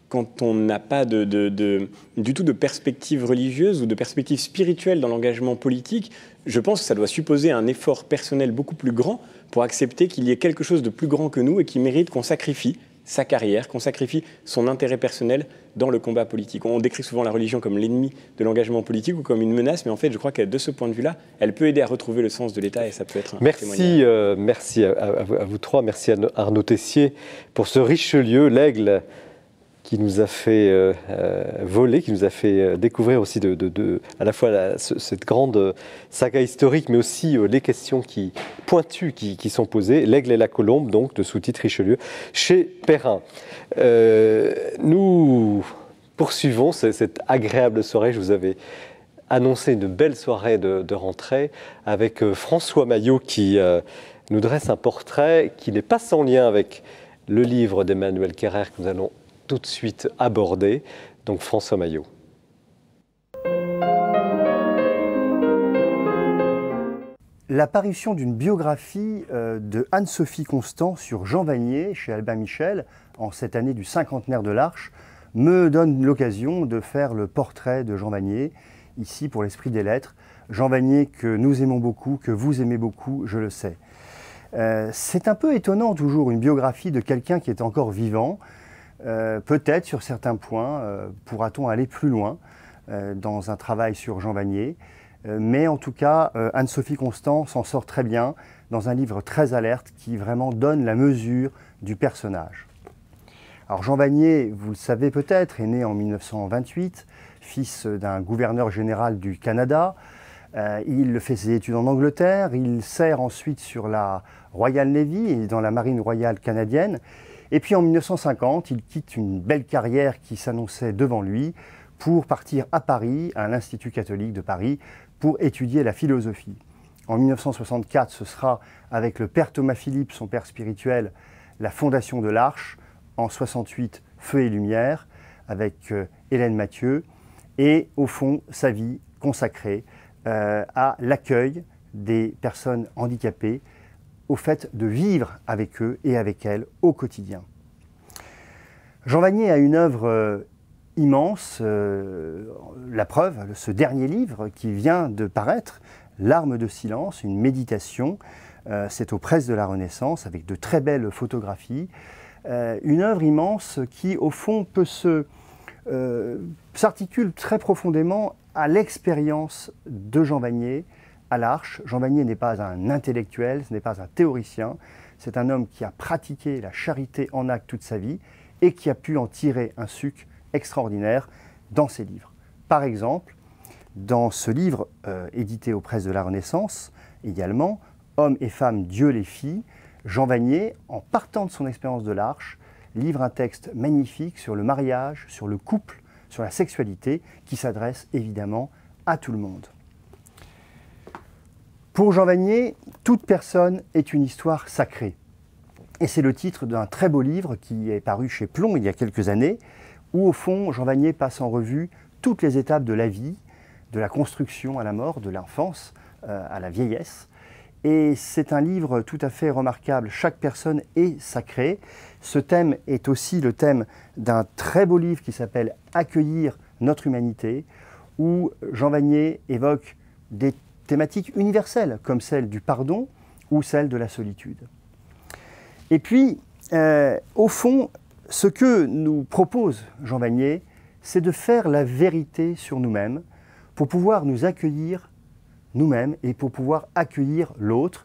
quand on n'a pas du tout de perspective religieuse ou de perspective spirituelle dans l'engagement politique. Je pense que ça doit supposer un effort personnel beaucoup plus grand pour accepter qu'il y ait quelque chose de plus grand que nous et qui mérite qu'on sacrifie sa carrière, qu'on sacrifie son intérêt personnel dans le combat politique. On décrit souvent la religion comme l'ennemi de l'engagement politique ou comme une menace, mais en fait, je crois que de ce point de vue-là, elle peut aider à retrouver le sens de l'État et ça peut être un témoignage. Merci à vous trois, merci à Arnaud Tessier pour ce Richelieu, l'aigle qui nous a fait voler, qui nous a fait découvrir aussi à la fois cette grande saga historique, mais aussi les questions pointues qui sont posées. L'aigle et la colombe, donc, de sous-titre Richelieu, chez Perrin. Nous poursuivons cette agréable soirée. Je vous avais annoncé une belle soirée de rentrée avec François Maillot qui nous dresse un portrait qui n'est pas sans lien avec le livre d'Emmanuel Carrère que nous allons tout de suite abordé. Donc François Maillot. La parution d'une biographie de Anne-Sophie Constant sur Jean Vanier chez Albin Michel en cette année du cinquantenaire de l'Arche me donne l'occasion de faire le portrait de Jean Vanier ici pour l'Esprit des Lettres. Jean Vanier que nous aimons beaucoup, que vous aimez beaucoup, je le sais. C'est un peu étonnant toujours, une biographie de quelqu'un qui est encore vivant. Peut-être sur certains points, pourra-t-on aller plus loin dans un travail sur Jean Vanier. Mais en tout cas, Anne-Sophie Constant s'en sort très bien dans un livre très alerte qui vraiment donne la mesure du personnage. Alors Jean Vanier, vous le savez peut-être, est né en 1928, fils d'un gouverneur général du Canada. Il fait ses études en Angleterre, il sert ensuite sur la Royal Navy et dans la Marine royale canadienne. Et puis en 1950, il quitte une belle carrière qui s'annonçait devant lui pour partir à Paris, à l'Institut catholique de Paris, pour étudier la philosophie. En 1964, ce sera avec le père Thomas Philippe, son père spirituel, la fondation de l'Arche. En 68, Feu et Lumière, avec Hélène Mathieu. Et au fond, sa vie consacrée à l'accueil des personnes handicapées, au fait de vivre avec eux et avec elles au quotidien. Jean Vanier a une œuvre immense, la preuve, ce dernier livre qui vient de paraître, L'Arme de silence, une méditation, c'est aux Presses de la Renaissance avec de très belles photographies, une œuvre immense qui au fond peut s'articule très profondément à l'expérience de Jean Vanier à l'Arche. Jean Vanier n'est pas un intellectuel, ce n'est pas un théoricien, c'est un homme qui a pratiqué la charité en acte toute sa vie et qui a pu en tirer un suc extraordinaire dans ses livres. Par exemple, dans ce livre édité aux Presses de la Renaissance, également, Hommes et femmes, Dieu les fit, Jean Vanier, en partant de son expérience de l'Arche, livre un texte magnifique sur le mariage, sur le couple, sur la sexualité, qui s'adresse évidemment à tout le monde. Pour Jean Vanier, toute personne est une histoire sacrée. Et c'est le titre d'un très beau livre qui est paru chez Plomb il y a quelques années, où au fond, Jean Vanier passe en revue toutes les étapes de la vie, de la construction à la mort, de l'enfance à la vieillesse. Et c'est un livre tout à fait remarquable. Chaque personne est sacrée. Ce thème est aussi le thème d'un très beau livre qui s'appelle « Accueillir notre humanité », où Jean Vanier évoque des thématiques universelles, comme celle du pardon ou celle de la solitude. Et puis, au fond, ce que nous propose Jean Vanier, c'est de faire la vérité sur nous-mêmes pour pouvoir nous accueillir nous-mêmes et pour pouvoir accueillir l'autre.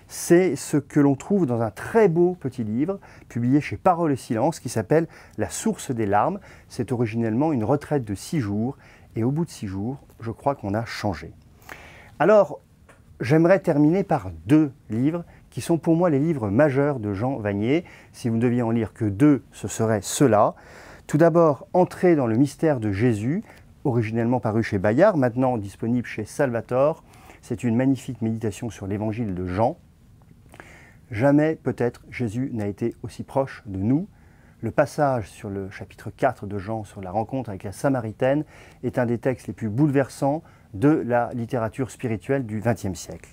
C'est ce que l'on trouve dans un très beau petit livre publié chez Parole et Silence qui s'appelle « La source des larmes ». C'est originellement une retraite de 6 jours et au bout de 6 jours, je crois qu'on a changé. Alors, j'aimerais terminer par 2 livres qui sont pour moi les livres majeurs de Jean Vanier. Si vous ne deviez en lire que 2, ce serait ceux-là. Tout d'abord, Entrer dans le mystère de Jésus, originellement paru chez Bayard, maintenant disponible chez Salvator. C'est une magnifique méditation sur l'évangile de Jean. Jamais, peut-être, Jésus n'a été aussi proche de nous. Le passage sur le chapitre 4 de Jean, sur la rencontre avec la Samaritaine, est un des textes les plus bouleversants de la littérature spirituelle du XXe siècle.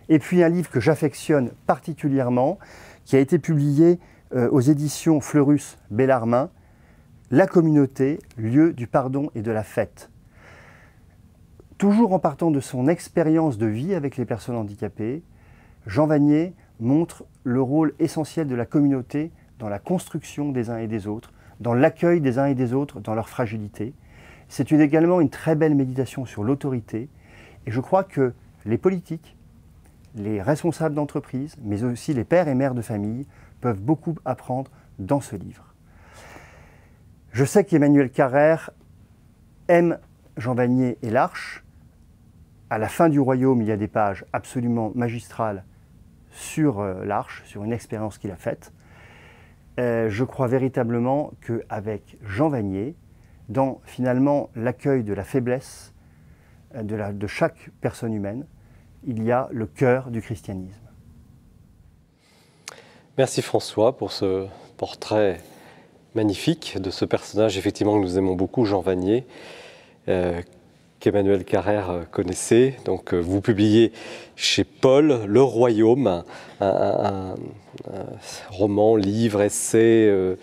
Et puis un livre que j'affectionne particulièrement, qui a été publié aux éditions Fleurus Bellarmin, La communauté, lieu du pardon et de la fête. Toujours en partant de son expérience de vie avec les personnes handicapées, Jean Vanier montre le rôle essentiel de la communauté dans la construction des uns et des autres, dans l'accueil des uns et des autres, dans leur fragilité. C'est également une très belle méditation sur l'autorité. Et je crois que les politiques, les responsables d'entreprise, mais aussi les pères et mères de famille, peuvent beaucoup apprendre dans ce livre. Je sais qu'Emmanuel Carrère aime Jean Vanier et l'Arche. À la fin du Royaume, il y a des pages absolument magistrales sur l'Arche, sur une expérience qu'il a faite. Je crois véritablement qu'avec Jean Vanier, dans finalement l'accueil de la faiblesse de chaque personne humaine, il y a le cœur du christianisme. Merci François pour ce portrait magnifique de ce personnage, effectivement, que nous aimons beaucoup, Jean Vanier, qu'Emmanuel Carrère connaissait. Donc, vous publiez chez Paul Le Royaume, un roman, livre, essai,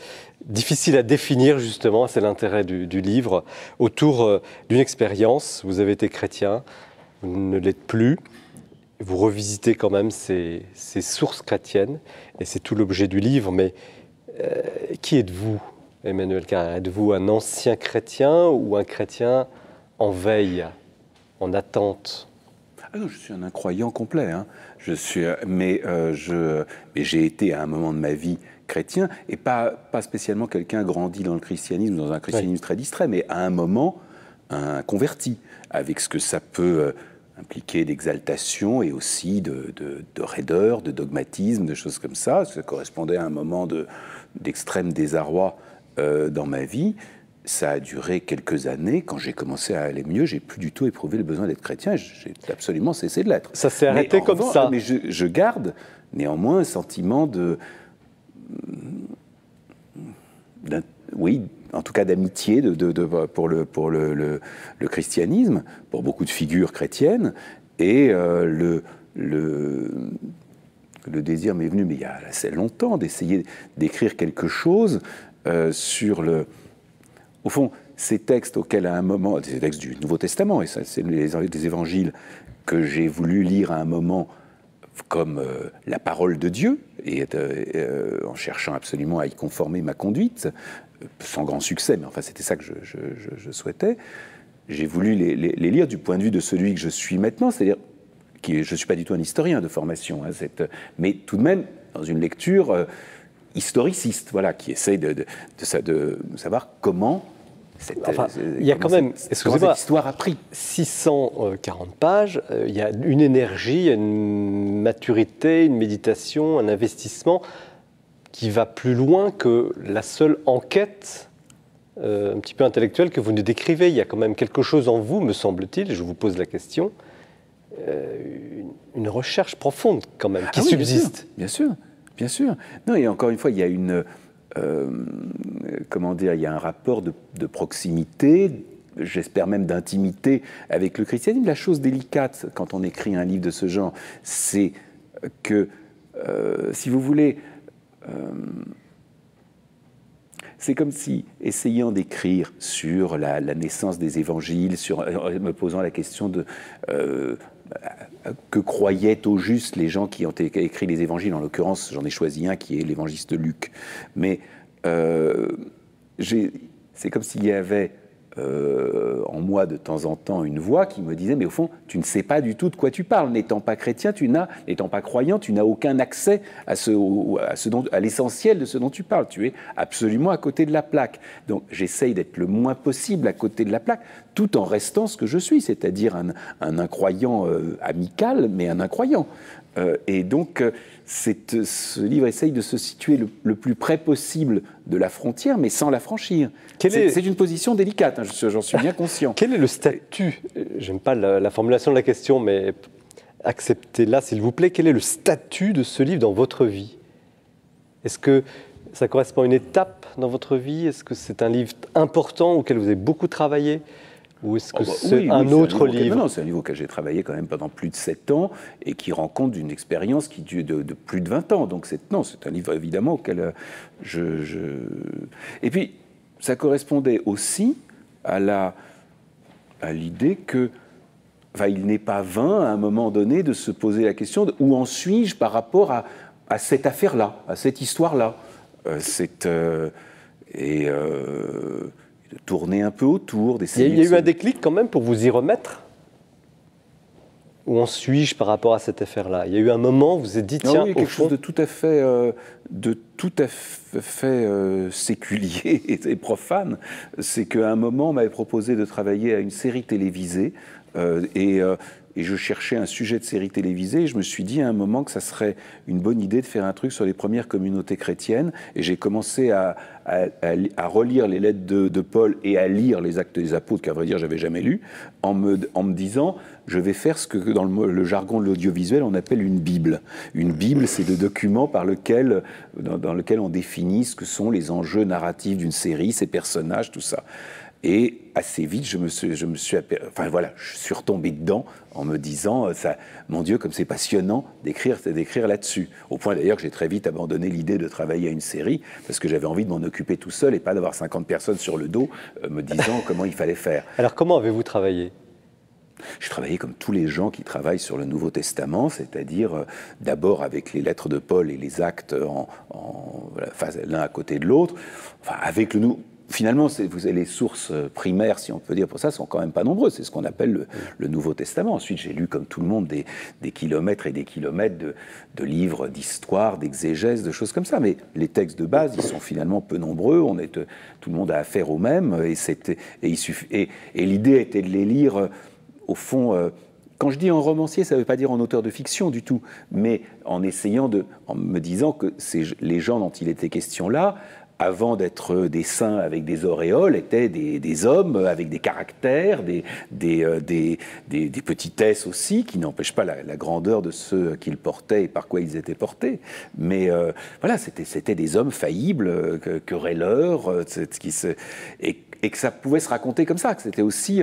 difficile à définir justement, c'est l'intérêt du livre, autour d'une expérience. Vous avez été chrétien, vous ne l'êtes plus. Vous revisitez quand même ces sources chrétiennes, et c'est tout l'objet du livre. Mais qui êtes-vous, Emmanuel Carrère? Êtes-vous un ancien chrétien ou un chrétien en veille, en attente? Ah non, je suis un incroyant complet. Hein. Mais j'ai été à un moment de ma vie chrétien, et pas spécialement quelqu'un grandi dans le christianisme, dans un christianisme très distrait, mais à un moment, un converti, avec ce que ça peut impliquer d'exaltation et aussi de raideur, de dogmatisme, de choses comme ça. Ça correspondait à un moment d'extrême désarroi dans ma vie. Ça a duré quelques années. Quand j'ai commencé à aller mieux, j'ai plus du tout éprouvé le besoin d'être chrétien. J'ai absolument cessé de l'être. Ça s'est arrêté comme ça. Mais je garde néanmoins un sentiment oui, en tout cas d'amitié pour le christianisme, pour beaucoup de figures chrétiennes, et le désir m'est venu, mais il y a assez longtemps, d'essayer d'écrire quelque chose sur au fond, ces textes auxquels à un moment, ces textes du Nouveau Testament, et ça, c'est des évangiles que j'ai voulu lire à un moment comme la parole de Dieu, et en cherchant absolument à y conformer ma conduite, sans grand succès, mais enfin c'était ça que je souhaitais. J'ai voulu les lire du point de vue de celui que je suis maintenant, c'est-à-dire que je ne suis pas du tout un historien de formation, hein, mais tout de même dans une lecture historiciste, voilà, qui essaye de savoir comment il y a quand même, excusez-moi, cette histoire a pris 640 pages, il y a une énergie, une maturité, une méditation, un investissement qui va plus loin que la seule enquête un petit peu intellectuelle que vous nous décrivez. Il y a quand même quelque chose en vous, me semble-t-il, je vous pose la question, une recherche profonde quand même, qui subsiste. Bien sûr, bien sûr. Non, et encore une fois, il y a il y a un rapport de proximité, j'espère même d'intimité avec le christianisme. La chose délicate quand on écrit un livre de ce genre, c'est que, si vous voulez, c'est comme si, essayant d'écrire sur la naissance des évangiles, me posant la question de que croyaient au juste les gens qui ont écrit les évangiles. En l'occurrence, j'en ai choisi un qui est l'évangéliste de Luc. Mais c'est comme s'il y avait en moi de temps en temps une voix qui me disait, mais au fond, tu ne sais pas du tout de quoi tu parles. N'étant pas chrétien, n'étant pas croyant, tu n'as aucun accès à l'essentiel de ce dont tu parles. Tu es absolument à côté de la plaque. Donc j'essaye d'être le moins possible à côté de la plaque, tout en restant ce que je suis, c'est-à-dire un incroyant amical, mais un incroyant. Et donc, ce livre essaye de se situer le plus près possible de la frontière, mais sans la franchir. C'est une position délicate, hein, j'en suis bien conscient. Quel est le statut, j'aime pas la formulation de la question, mais acceptez-la s'il vous plaît, quel est le statut de ce livre dans votre vie? Est-ce que ça correspond à une étape dans votre vie? Est-ce que c'est un livre important auquel vous avez beaucoup travaillé? Ou est-ce que c'est un autre livre? Non, c'est un livre auquel j'ai travaillé quand même pendant plus de 7 ans et qui rend compte d'une expérience qui dure de plus de 20 ans. Donc c'est un livre évidemment auquel Et puis, ça correspondait aussi à l'idée que il n'est pas vain à un moment donné de se poser la question de où en suis-je par rapport à cette affaire-là, à cette histoire-là. De tourner un peu autour, d'essayer. Il y a eu un déclic quand même pour vous y remettre? Où en suis-je par rapport à cette affaire-là? Il y a eu un moment où vous vous êtes dit, tiens, oui, quelque chose de tout à fait séculier et profane. C'est qu'à un moment, on m'avait proposé de travailler à une série télévisée et je cherchais un sujet de série télévisée et je me suis dit à un moment que ça serait une bonne idée de faire un truc sur les premières communautés chrétiennes et j'ai commencé à relire les lettres de Paul et à lire les Actes des Apôtres qu'à vrai dire j'avais jamais lu en me disant je vais faire ce que dans le jargon de l'audiovisuel on appelle une Bible. Une Bible, c'est le document dans lequel on définit ce que sont les enjeux narratifs d'une série, ses personnages, tout ça. Et assez vite, je suis retombé dedans en me disant, mon Dieu, comme c'est passionnant d'écrire là-dessus. Au point d'ailleurs que j'ai très vite abandonné l'idée de travailler à une série, parce que j'avais envie de m'en occuper tout seul et pas d'avoir 50 personnes sur le dos me disant comment il fallait faire. Alors comment avez-vous travaillé? J'ai travaillé comme tous les gens qui travaillent sur le Nouveau Testament, c'est-à-dire d'abord avec les lettres de Paul et les actes voilà, l'un à côté de l'autre, enfin, avec le Nouveau. Finalement, vous avez les sources primaires, si on peut dire pour ça, sont quand même pas nombreuses. C'est ce qu'on appelle le Nouveau Testament. Ensuite, j'ai lu, comme tout le monde, des kilomètres et des kilomètres de livres d'histoire, d'exégèse, de choses comme ça. Mais les textes de base, ils sont finalement peu nombreux. Tout le monde a affaire aux mêmes. Et l'idée était de les lire, au fond. Quand je dis en romancier, ça ne veut pas dire en auteur de fiction du tout, mais en me disant que les gens dont il était question là, avant d'être des saints avec des auréoles, étaient des hommes avec des caractères, des petitesses aussi, qui n'empêchent pas la grandeur de ceux qu'ils portaient et par quoi ils étaient portés. Mais voilà, c'était des hommes faillibles, querelleurs, et que ça pouvait se raconter comme ça, que c'était aussi...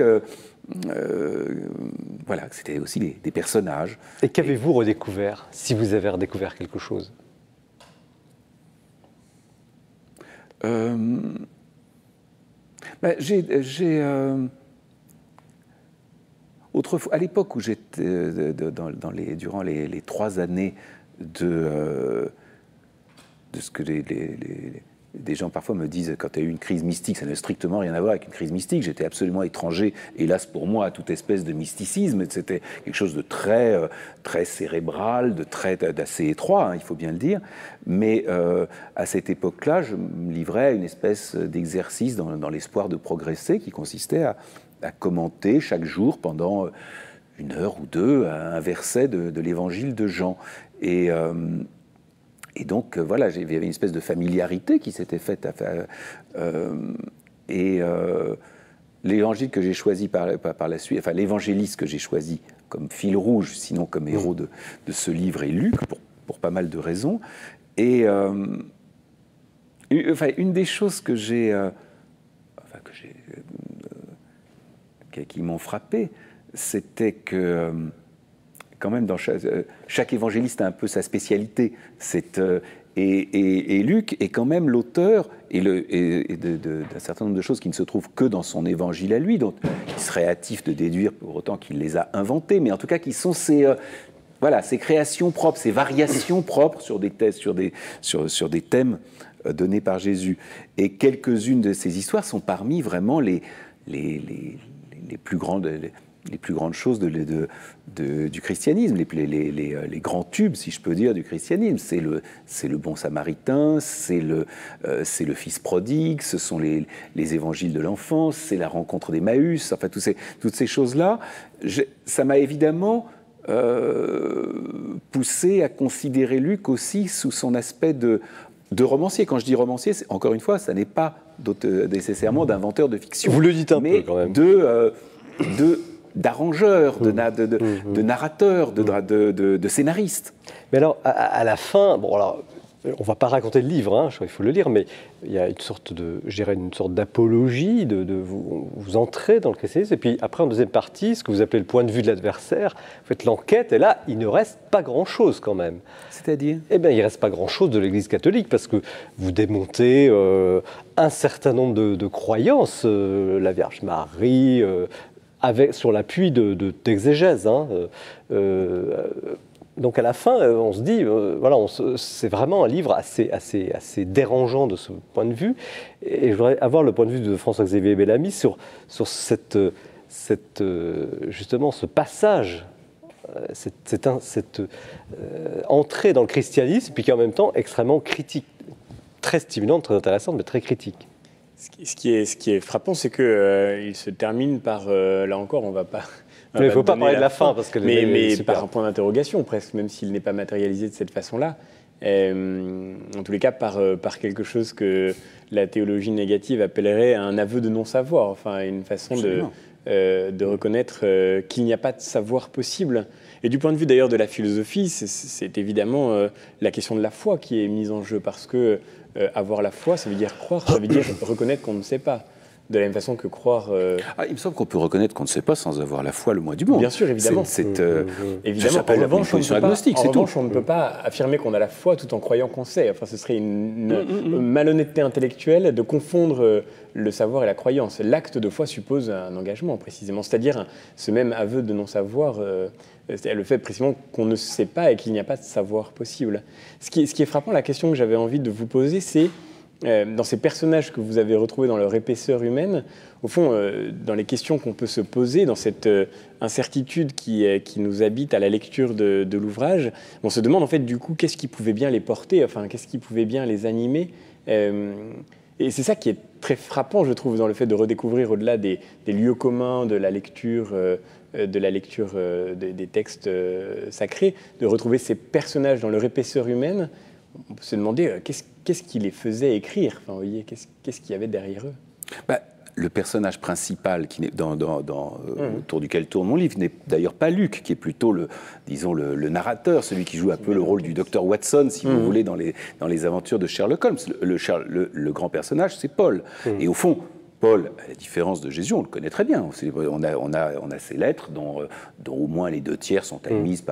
voilà, que c'était aussi des personnages. Et qu'avez-vous redécouvert, si vous avez redécouvert quelque chose ? Autrefois, à l'époque où j'étais durant les 3 années de ce que des gens parfois me disent quand il y a eu une crise mystique, ça n'a strictement rien à voir avec une crise mystique. J'étais absolument étranger, hélas pour moi, à toute espèce de mysticisme. C'était quelque chose de très, très cérébral, d'assez étroit, hein, il faut bien le dire. Mais à cette époque-là, je me livrais à une espèce d'exercice dans l'espoir de progresser, qui consistait à commenter chaque jour pendant 1 heure ou 2 un verset de l'évangile de Jean. Et donc, voilà, il y avait une espèce de familiarité qui s'était faite. L'évangile que j'ai choisi par la suite, enfin, l'évangéliste que j'ai choisi comme fil rouge, sinon comme héros de ce livre, est Luc, pour pas mal de raisons. Et enfin, une des choses qui m'ont frappé, c'était que... quand même, dans chaque évangéliste a un peu sa spécialité. Et Luc est quand même l'auteur d'un certain nombre de choses qui ne se trouvent que dans son évangile à lui, dont il serait hâtif de déduire pour autant qu'il les a inventées, mais en tout cas qui sont ses créations propres, ses variations propres sur des thèmes donnés par Jésus. Et quelques-unes de ces histoires sont parmi vraiment les plus grandes... les plus grandes choses du christianisme, les grands tubes, si je peux dire, du christianisme. C'est le bon samaritain, c'est le fils prodigue, ce sont les évangiles de l'enfance, c'est la rencontre d'Emmaüs, enfin toutes ces choses-là. Ça m'a évidemment poussé à considérer Luc aussi sous son aspect de romancier. Quand je dis romancier, encore une fois, ça n'est pas nécessairement d'inventeur de fiction. Vous le dites un peu quand même. D'arrangeur, de narrateur, de scénariste. Mais alors, à la fin, bon alors, on ne va pas raconter le livre, hein, il faut le lire, mais il y a une sorte d'apologie, vous entrez dans le christianisme, et puis après, en deuxième partie, ce que vous appelez le point de vue de l'adversaire, vous faites l'enquête, et là, il ne reste pas grand-chose quand même. C'est-à-dire ? Eh bien, il ne reste pas grand-chose de l'Église catholique, parce que vous démontez un certain nombre de croyances, la Vierge Marie... sur l'appui d'exégèse. Hein. Donc à la fin, on se dit, c'est vraiment un livre assez dérangeant de ce point de vue. Et je voudrais avoir le point de vue de François-Xavier Bellamy sur justement ce passage, cette entrée dans le christianisme, puis qui est en même temps extrêmement critique, très stimulante, très intéressante, mais très critique. Ce qui est frappant, c'est qu'il se termine par, là encore, on ne va pas... Il ne faut pas parler de la fin, parce que... Mais par un point d'interrogation, presque, même s'il n'est pas matérialisé de cette façon-là. En tous les cas, par quelque chose que la théologie négative appellerait un aveu de non-savoir, enfin une façon de reconnaître qu'il n'y a pas de savoir possible. Et du point de vue d'ailleurs de la philosophie, c'est évidemment la question de la foi qui est mise en jeu, parce que avoir la foi, ça veut dire croire, ça veut dire reconnaître qu'on ne sait pas. de la même façon que croire... il me semble qu'on peut reconnaître qu'on ne sait pas sans avoir la foi le moins du monde. Bien sûr, évidemment. Évidemment, en revanche, on ne peut pas affirmer qu'on a la foi tout en croyant qu'on sait. Enfin, ce serait une malhonnêteté intellectuelle de confondre le savoir et la croyance. L'acte de foi suppose un engagement, précisément. C'est-à-dire, ce même aveu de non-savoir, le fait précisément qu'on ne sait pas et qu'il n'y a pas de savoir possible. Ce qui est frappant, la question que j'avais envie de vous poser, c'est dans ces personnages que vous avez retrouvés dans leur épaisseur humaine, au fond, dans les questions qu'on peut se poser, dans cette incertitude qui nous habite à la lecture de l'ouvrage, on se demande en fait du coup qu'est-ce qui pouvait bien les porter, enfin qu'est-ce qui pouvait bien les animer. Et c'est ça qui est très frappant, je trouve, dans le fait de redécouvrir au-delà des lieux communs de la lecture, des textes sacrés, de retrouver ces personnages dans leur épaisseur humaine. On peut se demander qu'est-ce qui les faisait écrire, enfin, vous voyez, qu'est-ce qu'il y avait derrière eux. Le personnage principal autour duquel tourne mon livre n'est d'ailleurs pas Luc, qui est plutôt le narrateur, celui qui joue un peu le rôle du docteur Watson, si vous voulez, dans les aventures de Sherlock Holmes. Le grand personnage, c'est Paul. Et au fond, Paul, à la différence de Jésus, on le connaît très bien. On a ces lettres dont au moins les 2/3 sont admises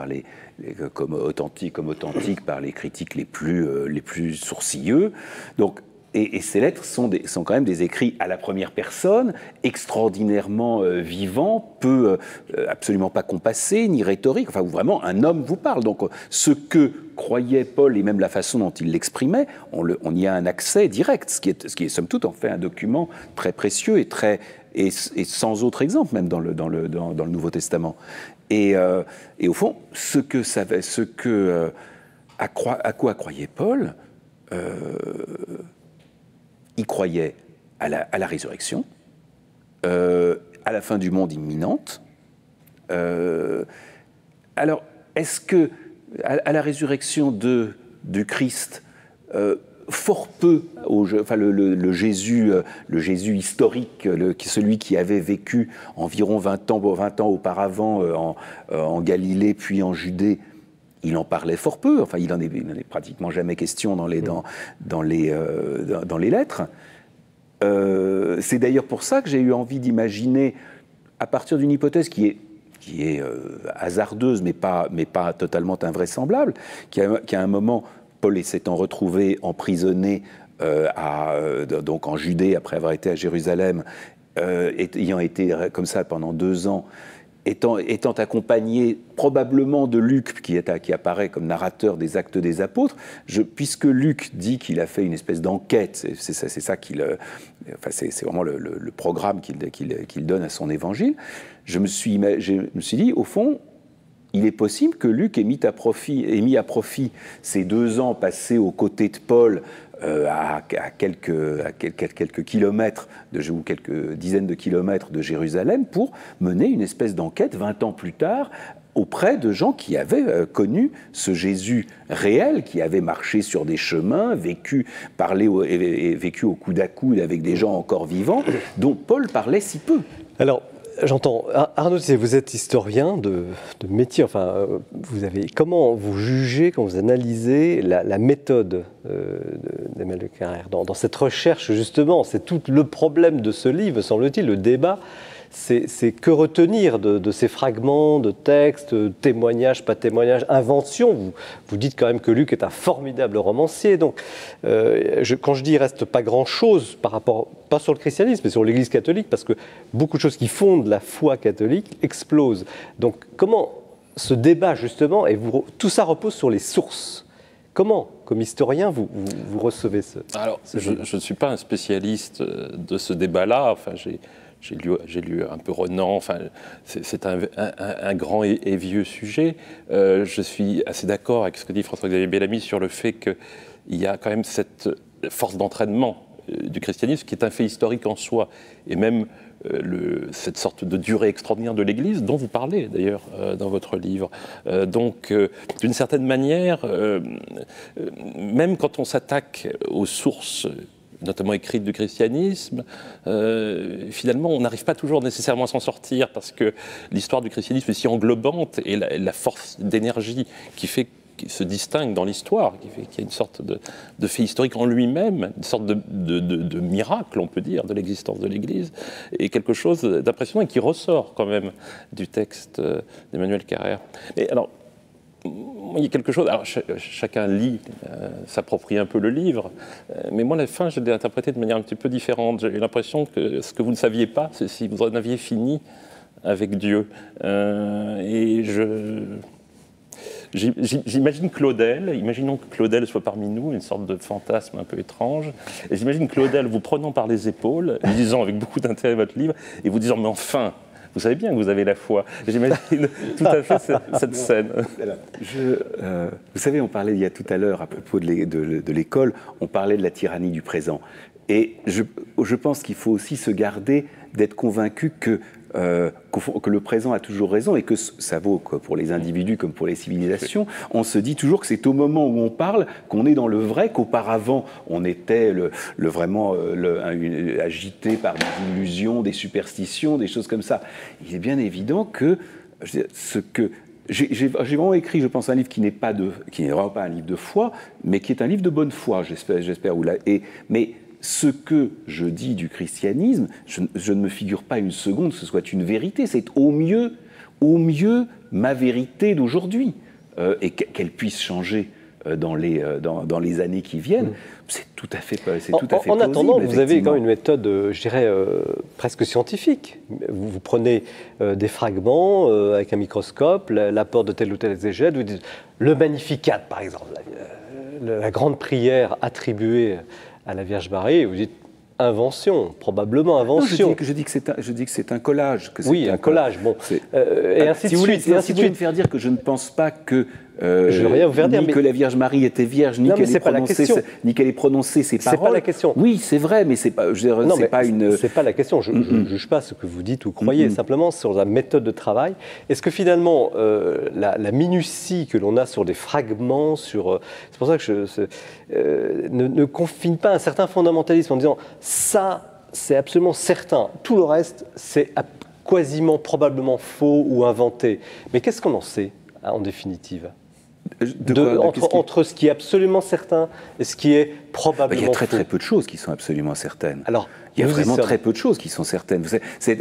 comme authentiques par les critiques les plus sourcilleux. Donc, et ces lettres sont quand même des écrits à la première personne, extraordinairement vivants, absolument pas compassés, ni rhétoriques, enfin où vraiment un homme vous parle. Donc ce que croyait Paul et même la façon dont il l'exprimait, on y a un accès direct, ce qui est somme toute en fait un document très précieux et sans autre exemple même dans le Nouveau Testament. Et au fond, à quoi croyait Paul, il croyait à la résurrection, à la fin du monde imminente. Alors, est-ce que à la résurrection du Christ, fort peu, le Jésus historique, celui qui avait vécu environ 20 ans auparavant en Galilée puis en Judée, il en parlait fort peu, enfin il n'en est pratiquement jamais question dans les lettres. C'est d'ailleurs pour ça que j'ai eu envie d'imaginer, à partir d'une hypothèse qui est hasardeuse mais pas totalement invraisemblable, qu'à un moment, Paul s'étant retrouvé emprisonné donc en Judée après avoir été à Jérusalem, ayant été comme ça pendant 2 ans, étant accompagné probablement de Luc, qui apparaît comme narrateur des Actes des Apôtres, puisque Luc dit qu'il a fait une espèce d'enquête, c'est ça c'est vraiment le programme qu'il donne à son évangile, je me suis dit, au fond, il est possible que Luc ait mis à profit ces 2 ans passés aux côtés de Paul, à quelques kilomètres ou quelques dizaines de kilomètres de Jérusalem, pour mener une espèce d'enquête 20 ans plus tard auprès de gens qui avaient connu ce Jésus réel, qui avait marché sur des chemins, vécu au coude à coude avec des gens encore vivants, dont Paul parlait si peu. Alors, j'entends. Arnaud, vous êtes historien de métier. Enfin, comment vous jugez, quand vous analysez la méthode d'Emmanuel Le Carrère dans cette recherche, justement? C'est tout le problème de ce livre, me semble-t-il, le débat. C'est que retenir de ces fragments de textes, témoignages, pas témoignages, inventions. Vous dites quand même que Luc est un formidable romancier. Donc, quand je dis il ne reste pas grand-chose par rapport, pas sur le christianisme, mais sur l'Église catholique, parce que beaucoup de choses qui fondent la foi catholique explosent. Donc, comment ce débat, justement, tout ça repose sur les sources. Comment, comme historien, vous recevez Alors, je ne suis pas un spécialiste de ce débat-là. Enfin, j'ai lu un peu Renan, enfin, c'est un grand et vieux sujet. Je suis assez d'accord avec ce que dit François-Xavier Bellamy sur le fait qu'il y a quand même cette force d'entraînement du christianisme qui est un fait historique en soi. Et même cette sorte de durée extraordinaire de l'Église, dont vous parlez d'ailleurs dans votre livre. Donc, d'une certaine manière, même quand on s'attaque aux sources notamment écrites du christianisme, finalement, on n'arrive pas toujours nécessairement à s'en sortir, parce que l'histoire du christianisme est si englobante, et la force d'énergie qui fait se distingue dans l'histoire, qui a une sorte de fait historique en lui-même, une sorte de miracle, on peut dire, de l'existence de l'Église, et quelque chose d'impressionnant et qui ressort quand même du texte d'Emmanuel Carrère. Et alors, il y a quelque chose, alors chacun lit, s'approprie un peu le livre, mais moi la fin je l'ai interprétée de manière un petit peu différente. J'ai eu l'impression que ce que vous ne saviez pas, c'est si vous en aviez fini avec Dieu. Et j'imagine Claudel, imaginons que Claudel soit parmi nous, une sorte de fantasme un peu étrange, et j'imagine Claudel vous prenant par les épaules, lisant avec beaucoup d'intérêt votre livre, et vous disant, mais enfin, vous savez bien que vous avez la foi. J'imagine tout à fait cette scène. Vous savez, on parlait il y a tout à l'heure, à propos de l'école, on parlait de la tyrannie du présent. Et je pense qu'il faut aussi se garder d'être convaincu que le présent a toujours raison et que ça vaut pour les individus comme pour les civilisations. On se dit toujours que c'est au moment où on parle qu'on est dans le vrai, qu'auparavant on était vraiment agité par des illusions, des superstitions, des choses comme ça. Il est bien évident que j'ai vraiment écrit, je pense, un livre qui n'est vraiment pas un livre de foi, mais qui est un livre de bonne foi, j'espère. Mais ce que je dis du christianisme, je ne me figure pas une seconde que ce soit une vérité. C'est au mieux ma vérité d'aujourd'hui. Et qu'elle puisse changer dans les années qui viennent, c'est tout à fait plausible. En attendant, vous avez quand même une méthode, je dirais, presque scientifique. Vous prenez des fragments avec un microscope, l'apport de tel ou tel exégète, vous dites le Magnificat, par exemple, la grande prière attribuée à la Vierge Marie, vous dites invention, probablement invention. Non, je dis que c'est un collage. Oui, un collage, bon. Et ainsi de suite. Si vous voulez me faire dire que je ne pense pas que je veux rien vous faire dire, que la Vierge Marie était vierge, ni qu'elle ait prononcé ses paroles. C'est pas la question. Oui, c'est vrai, mais c'est pas. C'est pas la question. Je ne juge pas ce que vous dites ou croyez. Simplement sur la méthode de travail. Est-ce que finalement la minutie que l'on a sur des fragments, c'est pour ça que ne confine pas un certain fondamentalisme en disant ça, c'est absolument certain. Tout le reste, c'est quasiment probablement faux ou inventé. Mais qu'est-ce qu'on en sait en définitive? Entre ce qui est absolument certain et ce qui est probablement faux. Il y a très peu de choses qui sont absolument certaines. Alors, il y a vraiment très peu de choses qui sont certaines.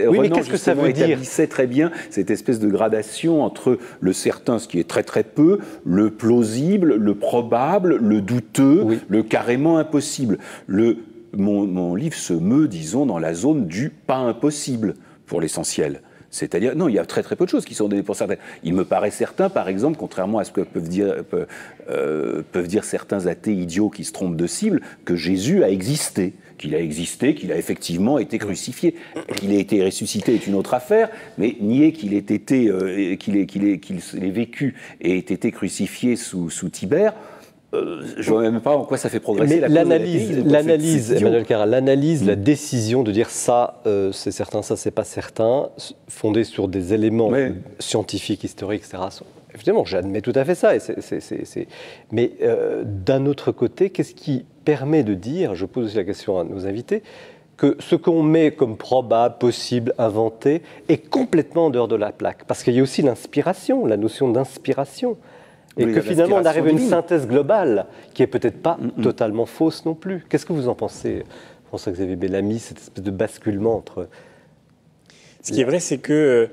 Oui, mais qu'est-ce que ça veut dire? Établissait très bien cette espèce de gradation entre le certain, ce qui est très peu, le plausible, le probable, le douteux, le carrément impossible. Mon livre se meut, disons, dans la zone du pas impossible, pour l'essentiel. C'est-à-dire, non, il y a très peu de choses qui sont données pour certaines. Il me paraît certain, par exemple, contrairement à ce que peuvent dire certains athées idiots qui se trompent de cible, que Jésus a existé, qu'il a effectivement été crucifié. Qu'il ait été ressuscité est une autre affaire, mais nier qu'il ait vécu et ait été crucifié sous Tibère, je ne vois même pas en quoi ça fait progresser l'analyse, Emmanuel Carrère, la décision de dire ça, c'est certain, ça, c'est pas certain, fondée sur des éléments scientifiques, historiques, etc. Évidemment, j'admets tout à fait ça. Mais d'un autre côté, qu'est-ce qui permet de dire, je pose aussi la question à nos invités, que ce qu'on met comme probable, possible, inventé, est complètement en dehors de la plaque? Parce qu'il y a aussi l'inspiration, la notion d'inspiration. Et que finalement, on arrive à une synthèse globale qui n'est peut-être pas totalement fausse non plus. Qu'est-ce que vous en pensez, François-Xavier Bellamy, cette espèce de basculement entre... Ce qui est vrai, c'est que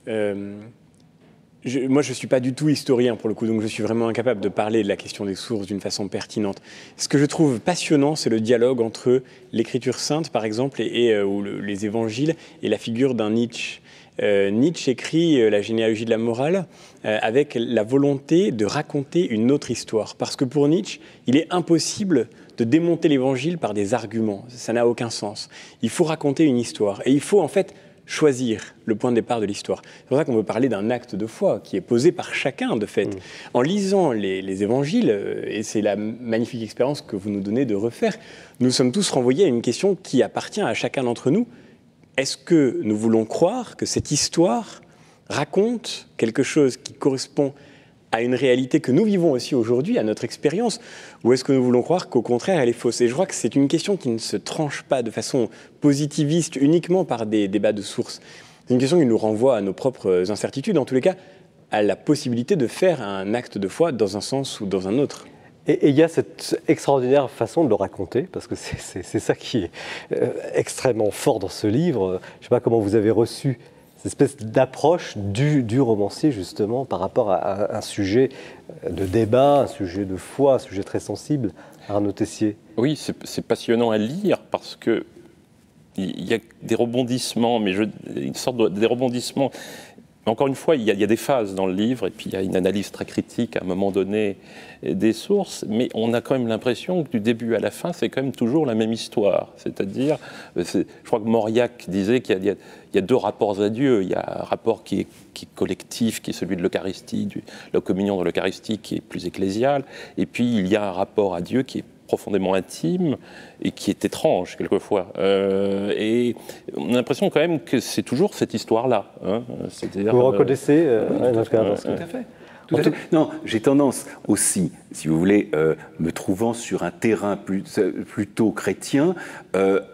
moi, je ne suis pas du tout historien, pour le coup, donc je suis vraiment incapable de parler de la question des sources d'une façon pertinente. Ce que je trouve passionnant, c'est le dialogue entre l'Écriture sainte, par exemple, ou les évangiles, et la figure d'un Nietzsche. Nietzsche écrit la généalogie de la morale avec la volonté de raconter une autre histoire. Parce que pour Nietzsche, il est impossible de démonter l'évangile par des arguments. Ça n'a aucun sens. Il faut raconter une histoire. Et il faut en fait choisir le point de départ de l'histoire. C'est pour ça qu'on veut parler d'un acte de foi qui est posé par chacun, de fait. En lisant les évangiles, et c'est la magnifique expérience que vous nous donnez de refaire, nous sommes tous renvoyés à une question qui appartient à chacun d'entre nous. Est-ce que nous voulons croire que cette histoire raconte quelque chose qui correspond à une réalité que nous vivons aussi aujourd'hui, à notre expérience, ou est-ce que nous voulons croire qu'au contraire elle est fausse? Et je crois que c'est une question qui ne se tranche pas de façon positiviste uniquement par des débats de sources. C'est une question qui nous renvoie à nos propres incertitudes. En tous les cas, a la possibilité de faire un acte de foi dans un sens ou dans un autre. Et il y a cette extraordinaire façon de le raconter, parce que c'est ça qui est extrêmement fort dans ce livre. Je ne sais pas comment vous avez reçu cette espèce d'approche du romancier, justement, par rapport à un sujet de débat, un sujet de foi, un sujet très sensible. Arnaud Tessier. Oui, c'est passionnant à lire, parce que il y a des rebondissements, mais une sorte des rebondissements. Encore une fois, il y a des phases dans le livre, et puis il y a une analyse très critique à un moment donné des sources, mais on a quand même l'impression que du début à la fin, c'est quand même toujours la même histoire. C'est-à-dire, je crois que Mauriac disait qu'il y a deux rapports à Dieu. Il y a un rapport qui est collectif, qui est celui de l'Eucharistie, la communion de l'Eucharistie, qui est plus ecclésiale, et puis il y a un rapport à Dieu qui est profondément intime et qui est étrange quelquefois. Et on a l'impression quand même que c'est toujours cette histoire-là. Hein. Vous reconnaissez tout à fait. Tout à fait. Non, j'ai tendance aussi, si vous voulez, me trouvant sur un terrain plutôt chrétien,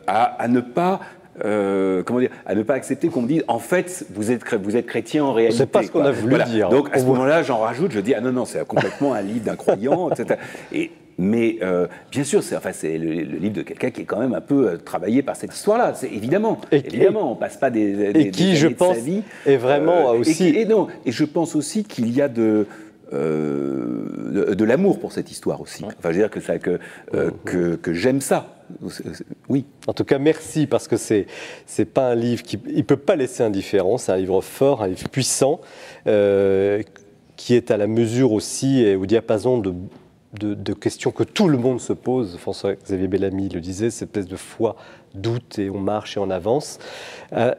à ne pas... comment dire, à ne pas accepter qu'on me dise en fait vous êtes chrétien en réalité. C'est pas ce qu'on a voulu dire. Donc à ce moment-là, j'en rajoute, je dis ah non, c'est complètement un livre d'un croyant, etc. Mais bien sûr, c'est le livre de quelqu'un qui est quand même un peu travaillé par cette histoire-là. Évidemment, on passe pas des et qui, années je de pense, sa vie. est vraiment aussi. Et je pense aussi qu'il y a de l'amour pour cette histoire aussi. Enfin, je veux dire que j'aime ça. Oui. En tout cas, merci, parce que c'est pas un livre qui ne peut pas laisser indifférent. C'est un livre fort, un livre puissant, qui est à la mesure aussi et au diapason de questions que tout le monde se pose. François-Xavier Bellamy le disait, cette espèce de foi, doute, et on marche et on avance.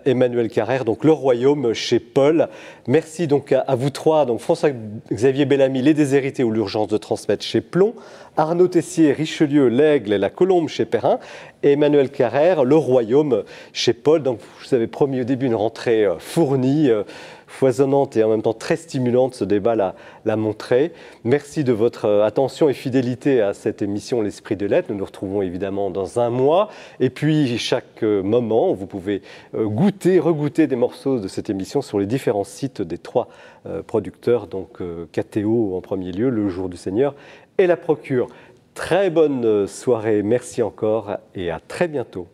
Emmanuel Carrère, donc Le Royaume chez Paul. Merci donc à vous trois. Donc François-Xavier Bellamy, Les Déshérités ou l'urgence de transmettre chez Plomb. Arnaud Tessier, Richelieu, L'Aigle et la Colombe chez Perrin. Et Emmanuel Carrère, Le Royaume chez Paul. Donc vous avez promis au début une rentrée fournie, foisonnante et en même temps très stimulante. Ce débat l'a montré. Merci de votre attention et fidélité à cette émission L'Esprit de Lettres. Nous nous retrouvons évidemment dans un mois. Et puis chaque moment, vous pouvez regoûter des morceaux de cette émission sur les différents sites des trois producteurs, donc KTO en premier lieu, Le Jour du Seigneur et La Procure. Très bonne soirée, merci encore et à très bientôt.